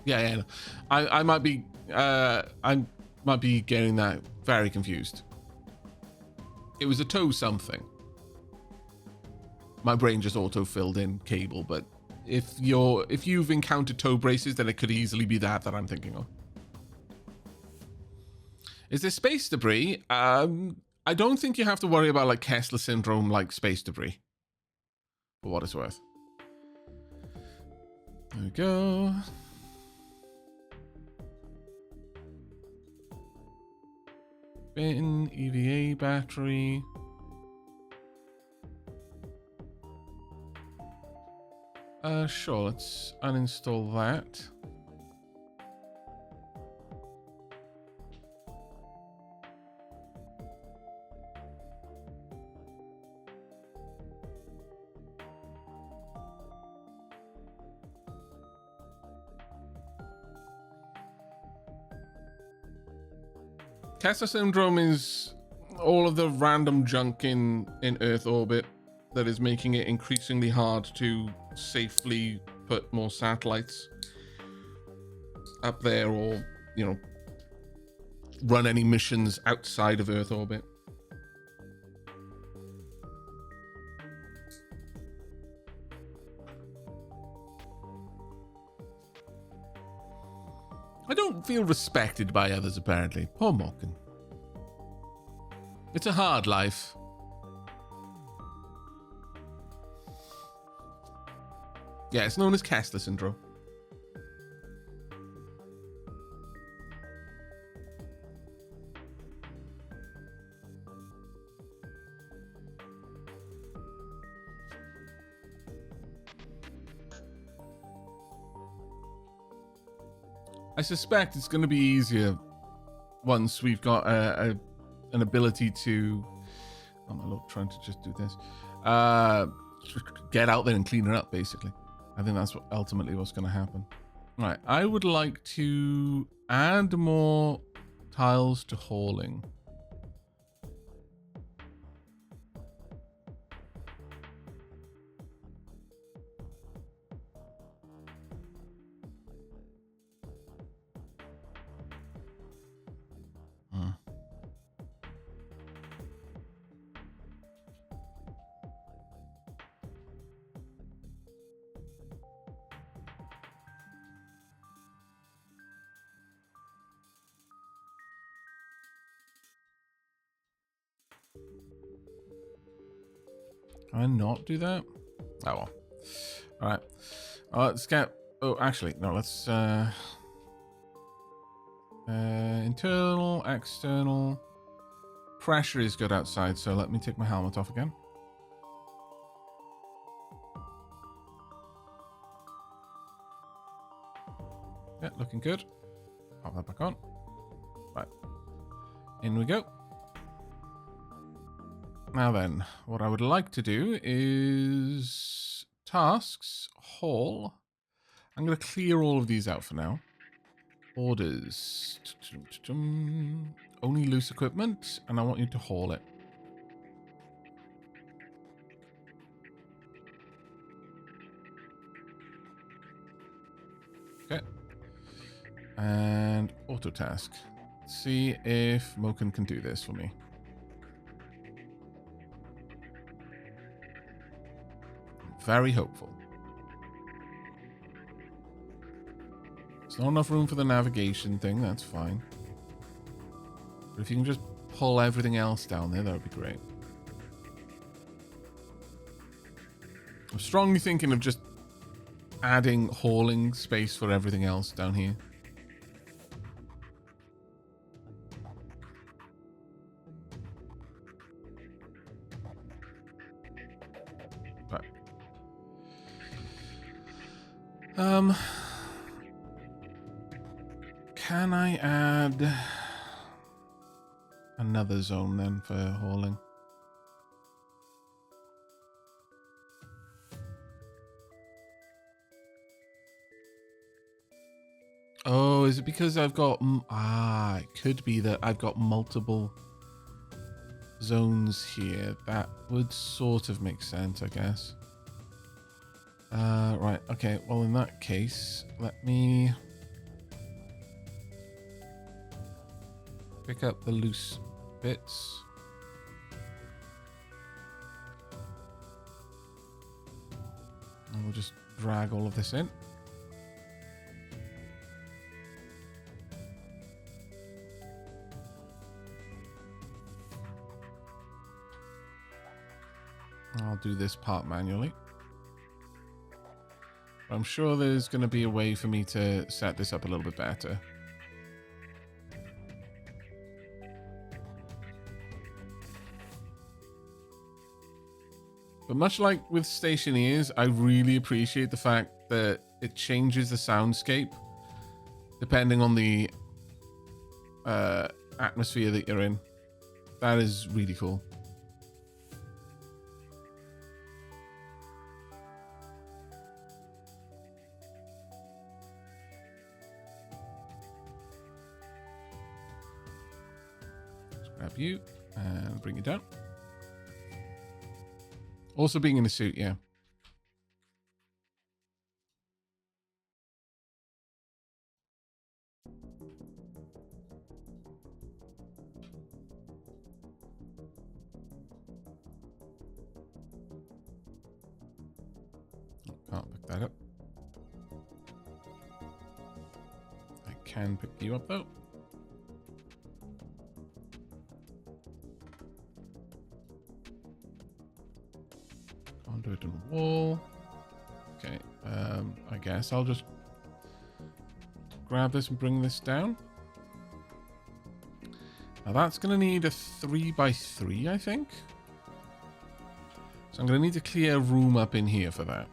Yeah. I might be getting that very confused. It was a tow something. My brain just auto filled in cable, but if you've encountered tow braces, then it could easily be that I'm thinking of. Is there space debris? I don't think you have to worry about like Kessler syndrome like space debris, for what it's worth. There we go. Bin, EVA battery. Sure, let's uninstall that. Kessler syndrome is all of the random junk in Earth orbit that is making it increasingly hard to safely put more satellites up there, or, you know, run any missions outside of Earth orbit. I don't feel respected by others, apparently. Poor Morgan. It's a hard life. Yeah, it's known as Kessler syndrome. I suspect it's going to be easier once we've got an ability to... Oh my lord, trying to just do this. Get out there and clean it up, basically. I think that's ultimately what's going to happen. Right, I would like to add more tiles to hauling. Can I not do that? Oh well. Alright. Let's get... Oh, actually, no, let's... internal, external... Pressure is good outside, so let me take my helmet off again. Yeah, looking good. Pop that back on. Right. In we go. Now then, what I would like to do is tasks, haul. I'm going to clear all of these out for now. Orders. Only loose equipment, and I want you to haul it. Okay. And auto task. Let's see if Moken can do this for me. Very hopeful. There's not enough room for the navigation thing, that's fine. But if you can just pull everything else down there, that would be great. I'm strongly thinking of just adding hauling space for everything else down here. Right. Can I add another zone then for hauling? Oh, is it because I've got... it could be that I've got multiple zones here. That would sort of make sense, I guess. Right, okay. Well, in that case, let me pick up the loose bits. And we'll just drag all of this in. I'll do this part manually. I'm sure there's going to be a way for me to set this up a little bit better. But much like with Stationeers, I really appreciate the fact that it changes the soundscape depending on the atmosphere that you're in. That is really cool. Grab you. And bring you down. Also being in a suit, yeah. Can't pick that up. I can pick you up though. Conduit and wall. Okay, I guess I'll just grab this and bring this down. Now that's going to need a 3x3, I think. So I'm going to need to clear room up in here for that.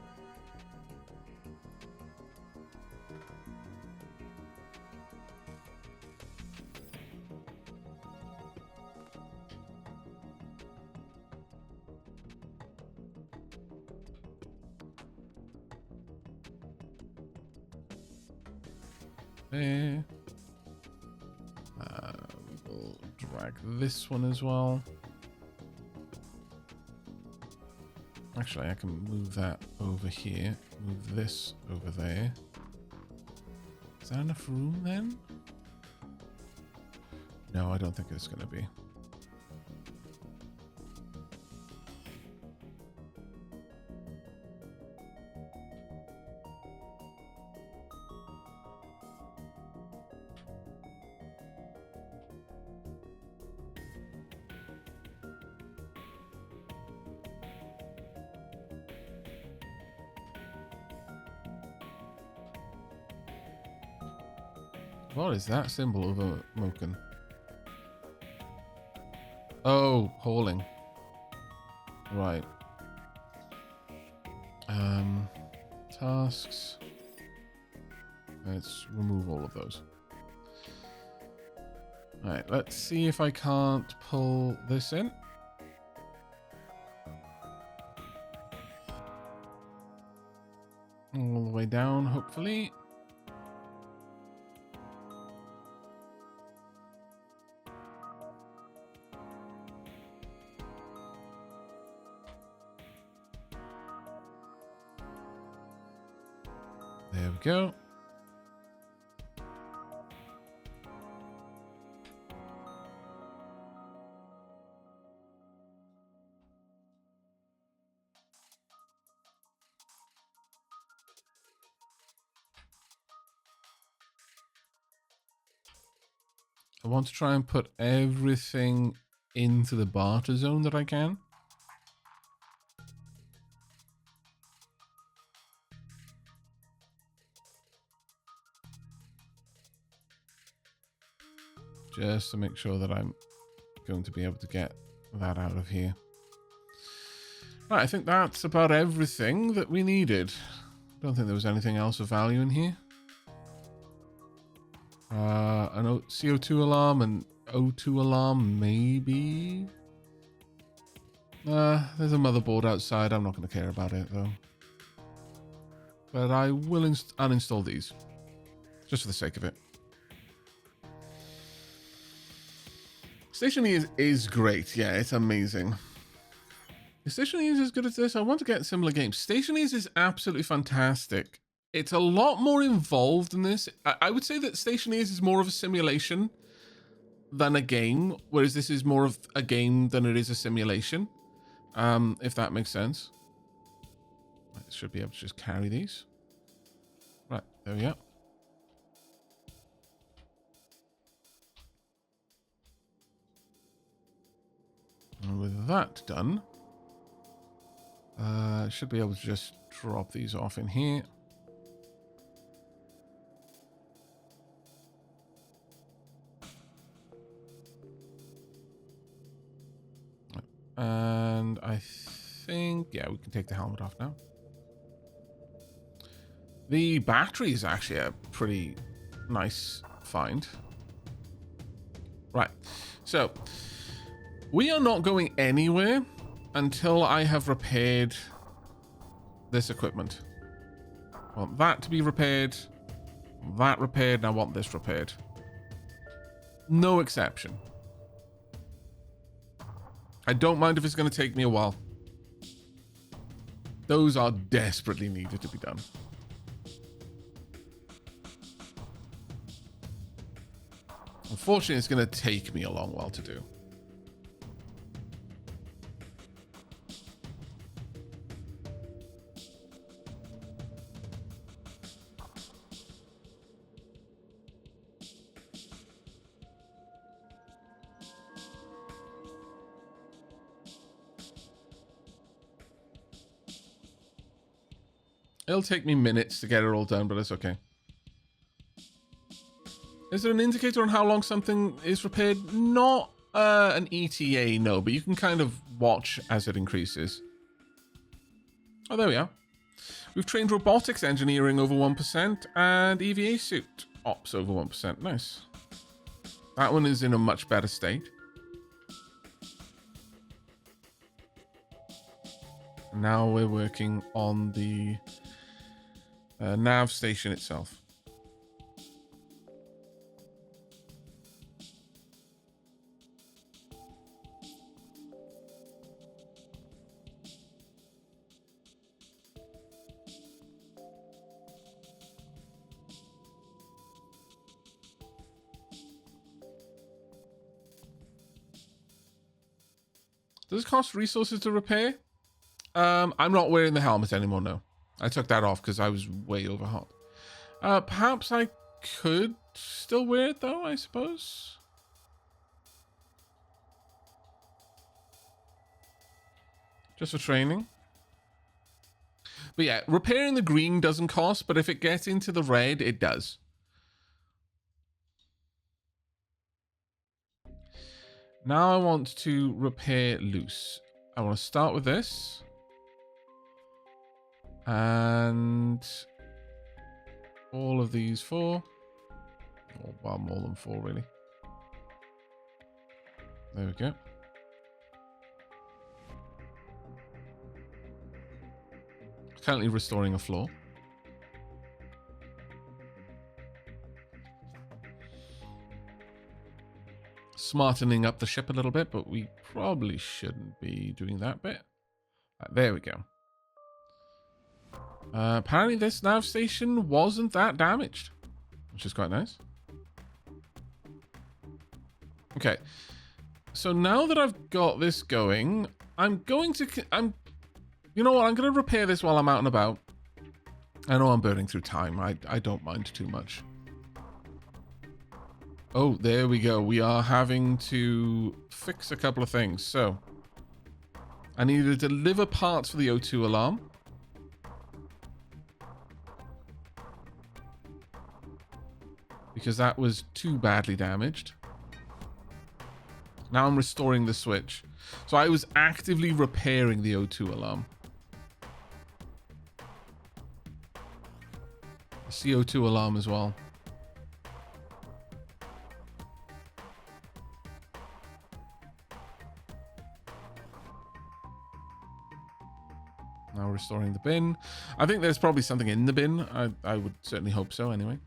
There. We will drag this one as well. Actually, I can move that over here. Move this over there. Is that enough room then? No, I don't think it's going to be. What is that symbol of a Moken? Oh, hauling. Right. Tasks. Let's remove all of those. Alright, let's see if I can't pull this in. All the way down, hopefully. There we go. I want to try and put everything into the barter zone that I can. Just to make sure that I'm going to be able to get that out of here. Right, I think that's about everything that we needed. I don't think there was anything else of value in here. An CO2 alarm and O2 alarm, maybe. There's a motherboard outside. I'm not going to care about it, though. But I will uninstall these. Just for the sake of it. Station E is great. Yeah, it's amazing. Is Station E as good as this? I want to get similar games. Station E is absolutely fantastic. It's a lot more involved in this. I would say that Station E is more of a simulation than a game, whereas this is more of a game than it is a simulation. If that makes sense. I should be able to just carry these. Right, there we go. And with that done, I should be able to just drop these off in here. And I think, yeah, we can take the helmet off now. The battery is actually a pretty nice find. Right, so we are not going anywhere until I have repaired this equipment. I want that to be repaired, that repaired, and I want this repaired. No exception. I don't mind if it's going to take me a while. Those are desperately needed to be done. Unfortunately, it's going to take me a long while to do. It'll take me minutes to get it all done, but it's okay. Is there an indicator on how long something is repaired? Not an ETA, no, but you can kind of watch as it increases. Oh, there we are. We've trained robotics engineering over 1% and EVA suit ops over 1%. Nice. That one is in a much better state. Now we're working on the nav station itself. Does it cost resources to repair? I'm not wearing the helmet anymore, no. I took that off because I was way overhot. Perhaps I could still wear it, though, I suppose. Just for training. But yeah, repairing the green doesn't cost, but if it gets into the red, it does. Now I want to repair loose. I want to start with this. And all of these 4. Oh, well, more than 4, really. There we go. Currently restoring a floor. Smartening up the ship a little bit, but we probably shouldn't be doing that bit. Right, there we go. Apparently this nav station wasn't that damaged, which is quite nice. Okay, so now that I've got this going, you know what, I'm going to repair this while I'm out and about. I know I'm burning through time. I don't mind too much. Oh, there we go. We are having to fix a couple of things. So, I need to deliver parts for the O2 alarm. Because that was too badly damaged. Now I'm restoring the switch. So I was actively repairing the O2 alarm. The CO2 alarm as well. Now restoring the bin. I think there's probably something in the bin. I would certainly hope so anyway.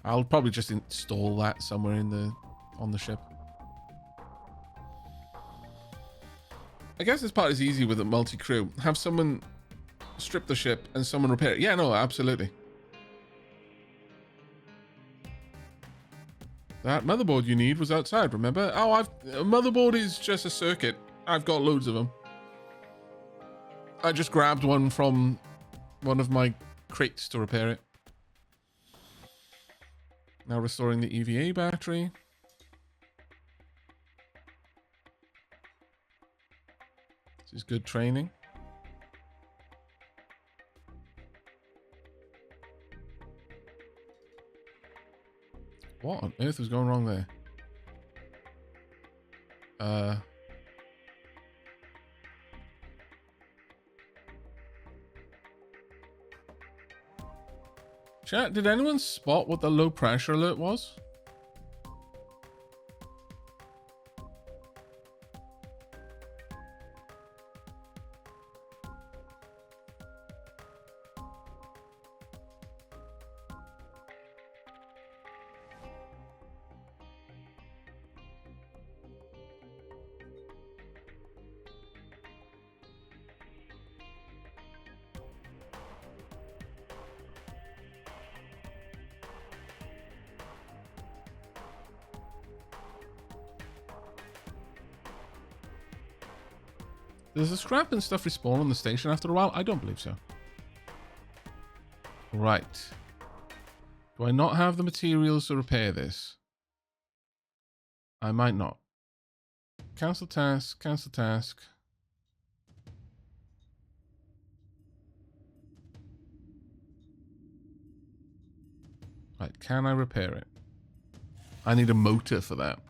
I'll probably just install that somewhere on the ship. I guess this part is easy with a multi-crew. Have someone strip the ship and someone repair it. Yeah, no, absolutely. That motherboard you need was outside, remember? Oh, a motherboard is just a circuit. I've got loads of them. I just grabbed one from one of my crates to repair it. Now restoring the EVA battery. This is good training. What on earth was going wrong there? Chat, did anyone spot what the low pressure alert was? Does the scrap and stuff respawn on the station after a while? I don't believe so. Right. Do I not have the materials to repair this? I might not. Cancel task, cancel task. Right, can I repair it? I need a motor for that.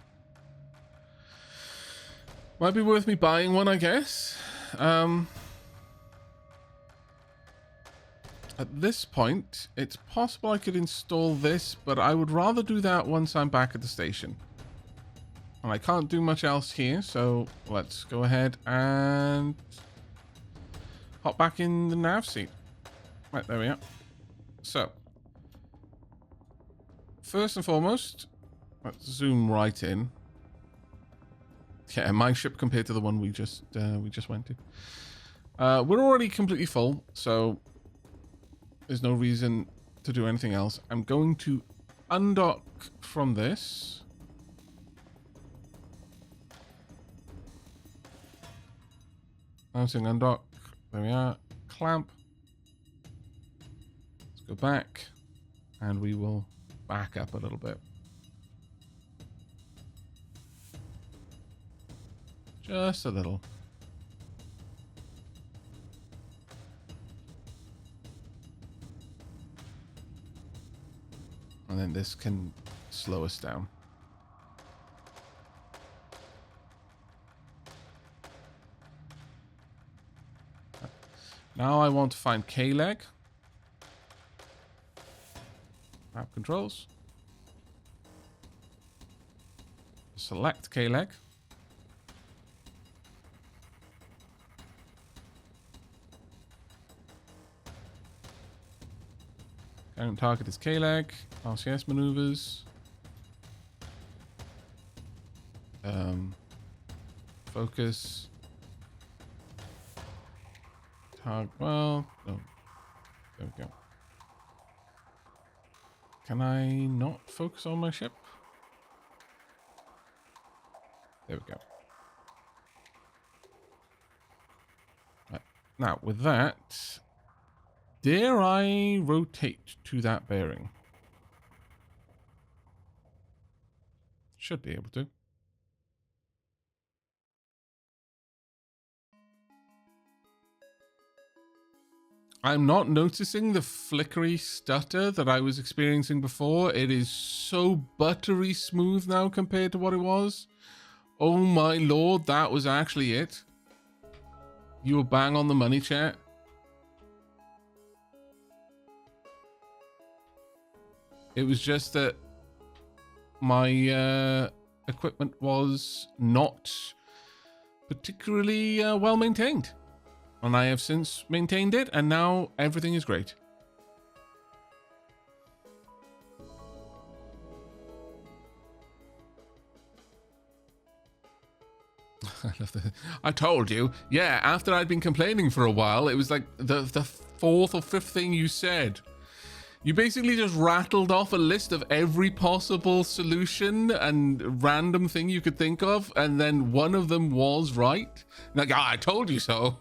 Might be worth me buying one, I guess. At this point, it's possible I could install this, but I would rather do that once I'm back at the station. And I can't do much else here, so let's go ahead and hop back in the nav seat. Right, there we are. So, first and foremost, let's zoom right in. Yeah, my ship compared to the one we just went to. We're already completely full, so there's no reason to do anything else. I'm going to undock from this. I'm saying undock. There we are. Clamp. Let's go back, and we will back up a little bit. Just a little. And then this can slow us down. Now I want to find K-leg. Map controls. Select K-leg. Current target is K-leg. RCS maneuvers. Focus. Target. Well, no. There we go. Can I not focus on my ship? There we go. Right. Now, with that, dare I rotate to that bearing? Should be able to. I'm not noticing the flickery stutter that I was experiencing before. It is so buttery smooth now compared to what it was. Oh my lord, that was actually it. You were bang on the money, chat. It was just that my equipment was not particularly well maintained. And I have since maintained it, and now everything is great. I love that. I told you. Yeah, after I'd been complaining for a while, it was like the fourth or fifth thing you said. You basically just rattled off a list of every possible solution and random thing you could think of, and then one of them was right. Like, I told you so.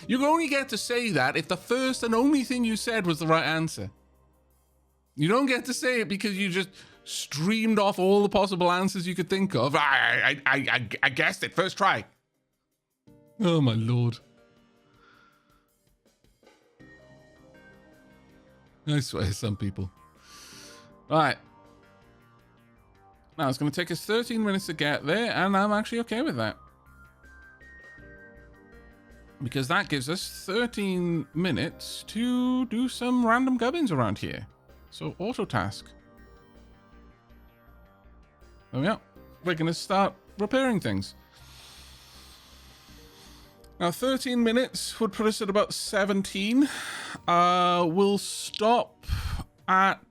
You can only get to say that if the first and only thing you said was the right answer. You don't get to say it because you just streamed off all the possible answers you could think of. I guessed it first try. Oh my lord. I swear, some people. Alright. Now, it's going to take us 13 minutes to get there, and I'm actually okay with that. Because that gives us 13 minutes to do some random gubbins around here. So, auto task. There we are. We're going to start repairing things. Now, 13 minutes would put us at about 17. We'll stop at...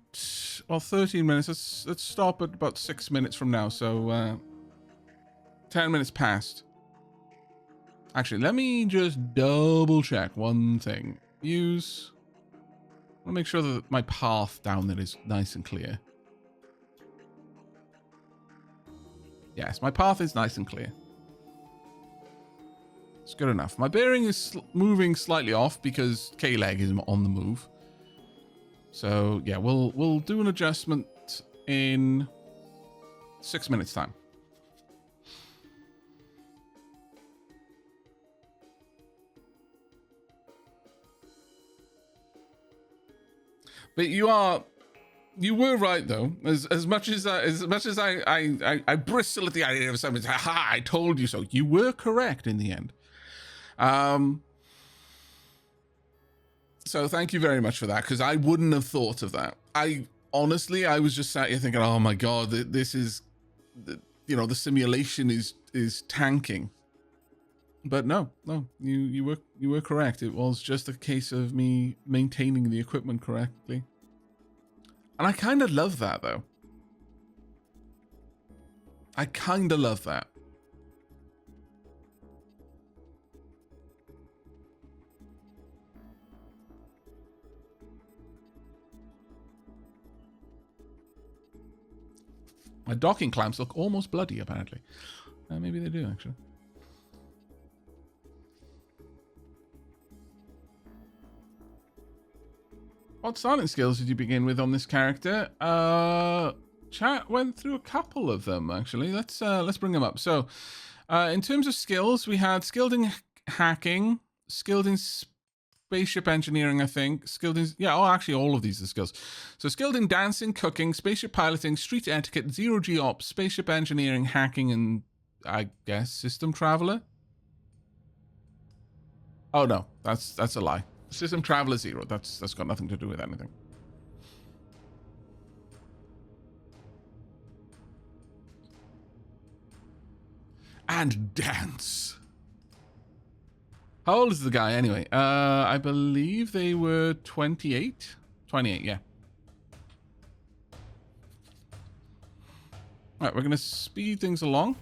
Well, 13 minutes. Let's stop at about 6 minutes from now. So, 10 minutes past. Actually, let me just double check one thing. Use... I want to make sure that my path down there is nice and clear. Yes, my path is nice and clear. It's good enough. My bearing is moving slightly off because K-leg is on the move. So yeah, we'll do an adjustment in 6 minutes time. But you were right though. As much as I bristle at the idea of something, ha! I told you so. You were correct in the end. So thank you very much for that, because I wouldn't have thought of that. Honestly, I was just sat here thinking, oh my god, this is, the simulation is tanking. But no, you were correct. It was just a case of me maintaining the equipment correctly. And I kind of love that, though. I kind of love that. My docking clamps look almost bloody, apparently. Maybe they do, actually. What silent skills did you begin with on this character? Chat went through a couple of them, actually. Let's bring them up. So, in terms of skills, we had skilled in hacking, skilled in spaceship engineering, I think. Skilled in... Yeah, actually, all of these are skills. So, skilled in dancing, cooking, spaceship piloting, street etiquette, zero-G ops, spaceship engineering, hacking, and, I guess, system traveler? Oh, no. That's a lie. System Traveler 0. That's got nothing to do with anything. And dance. How old is the guy anyway? I believe they were 28. 28, yeah. All right, we're going to speed things along.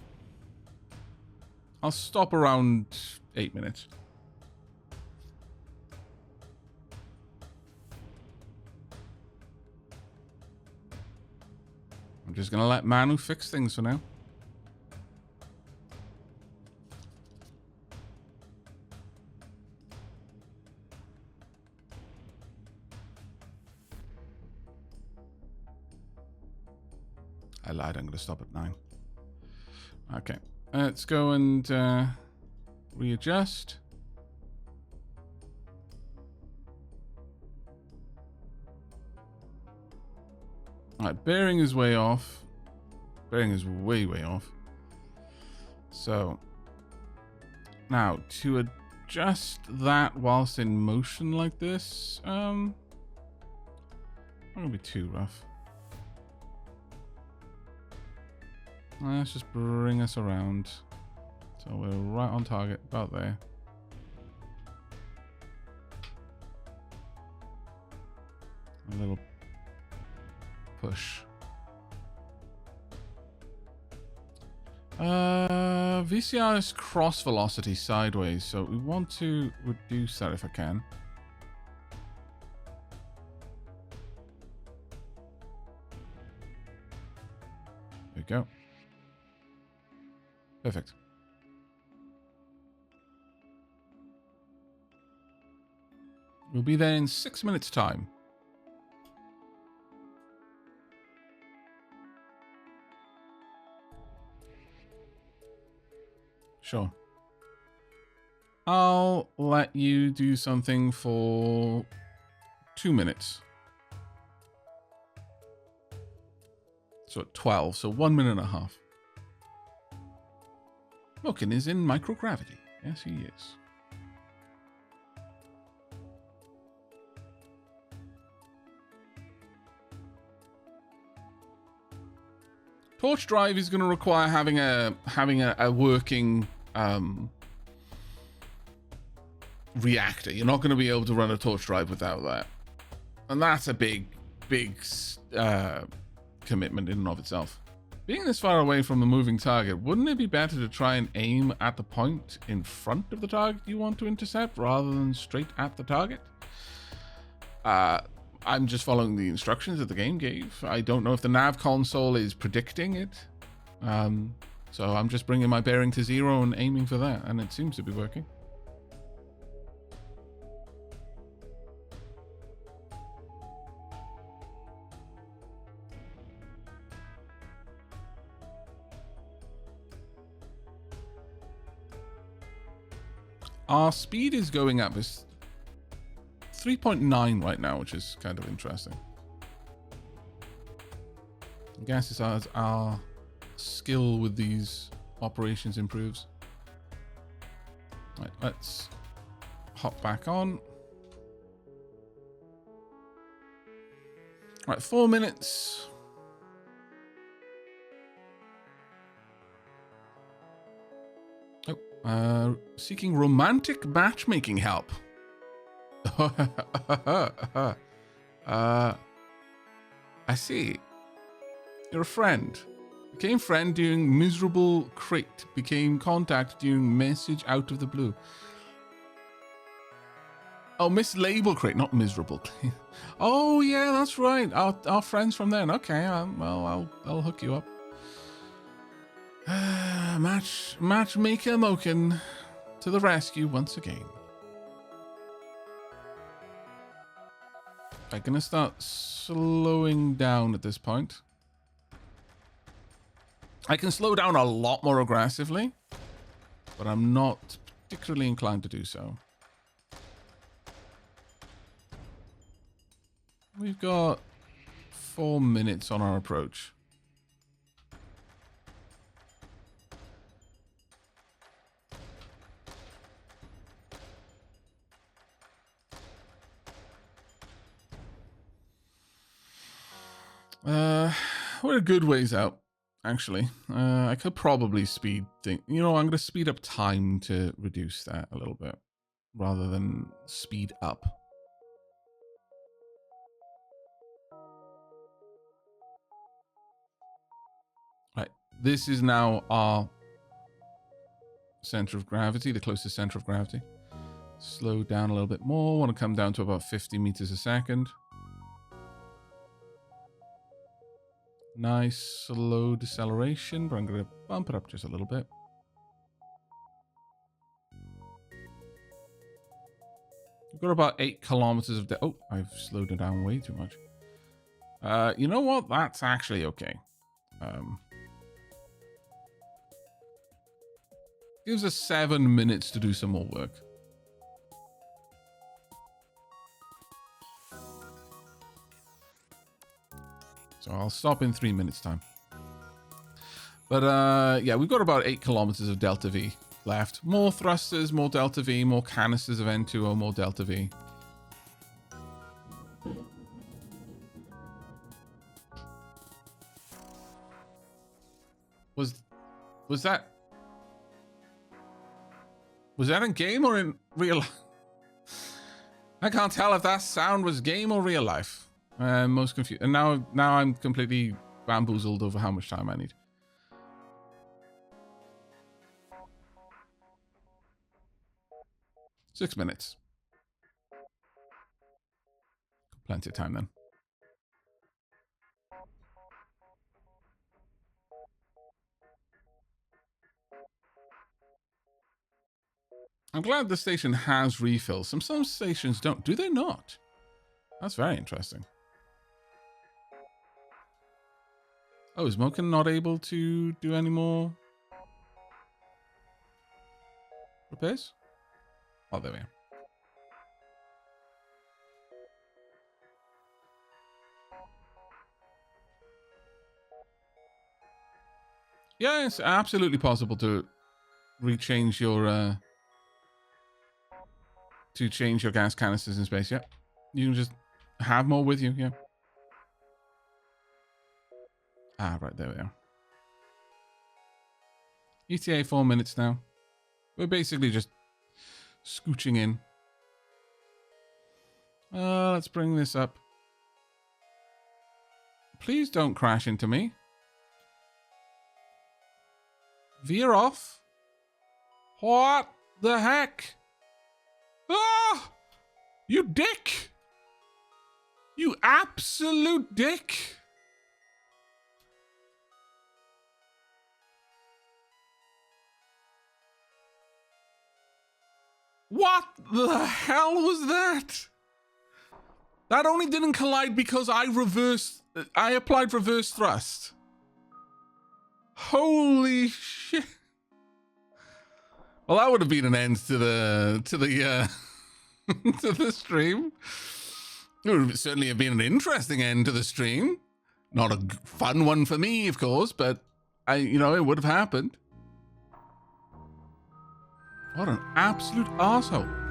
I'll stop around 8 minutes. I'm just going to let Manu fix things for now. I lied, I'm going to stop at 9. Okay, let's go and readjust. Alright, bearing is way off. Bearing is way off. So, now, to adjust that whilst in motion like this, not gonna be too rough. Let's just bring us around. So we're right on target, about there. A little push. VCR is cross velocity sideways, so we want to reduce that if I can. There we go. Perfect. We'll be there in 6 minutes' time. Sure. I'll let you do something for 2 minutes. So at 12, so 1 minute and a half. Loken is in microgravity. Yes, he is. Torch drive is going to require having a working reactor. You're not going to be able to run a torch drive without that, and that's a big commitment in and of itself. Being this far away from the moving target, wouldn't it be better to try and aim at the point in front of the target you want to intercept rather than straight at the target? I'm just following the instructions that the game gave. I don't know if the nav console is predicting it. So I'm just bringing my bearing to 0 and aiming for that, and it seems to be working. Our speed is going up. It's 3.9 right now, which is kind of interesting. I guess it's as our skill with these operations improves. Right, let's hop back on. Right, 4 minutes. Oh, seeking romantic matchmaking help. I see. You're a friend. Became friend during miserable crate. Became contact during message out of the blue. Oh, mislabel crate, not miserable. Oh yeah, that's right. Our friends from then. Okay, well, I'll hook you up. Matchmaker Moken to the rescue once again. I'm gonna start slowing down at this point. I can slow down a lot more aggressively, but I'm not particularly inclined to do so. We've got 4 minutes on our approach. We're a good ways out, actually. I could probably speed things. You know, I'm going to speed up time to reduce that a little bit, rather than speed up. Right, this is now our center of gravity, the closest center of gravity. Slow down a little bit more. Want to come down to about 50 meters a second. Nice slow deceleration, but I'm going to bump it up just a little bit. We've got about 8 kilometers of... Oh, I've slowed it down way too much. You know what? That's actually okay. Gives us 7 minutes to do some more work. So I'll stop in 3 minutes time. But yeah, we've got about 8 kilometers of Delta V left. More thrusters, more Delta V, more canisters of N2O, more Delta V. Was that in game or in real life? I can't tell if that sound was game or real life. I'm most confused. And now I'm completely bamboozled over how much time I need. Six minutes. Plenty of time then. I'm glad the station has refills. Some stations don't. Do they not? That's very interesting. Oh, is Moken not able to do any more repairs? Oh, there we are. Yeah, it's absolutely possible to rechange your to change your gas canisters in space. Yeah, you can just have more with you. Yeah. Ah, right, there we are. ETA 4 minutes now. We're basically just scooching in. Let's bring this up. Please don't crash into me. Veer off. What the heck? Ah! You dick! You absolute dick! What the hell was that? That only didn't collide because I applied reverse thrust. Holy shit. Well, that would have been an end to the to the stream. It would certainly have been an interesting end to the stream. Not a fun one for me, of course, but it would have happened. What an absolute arsehole.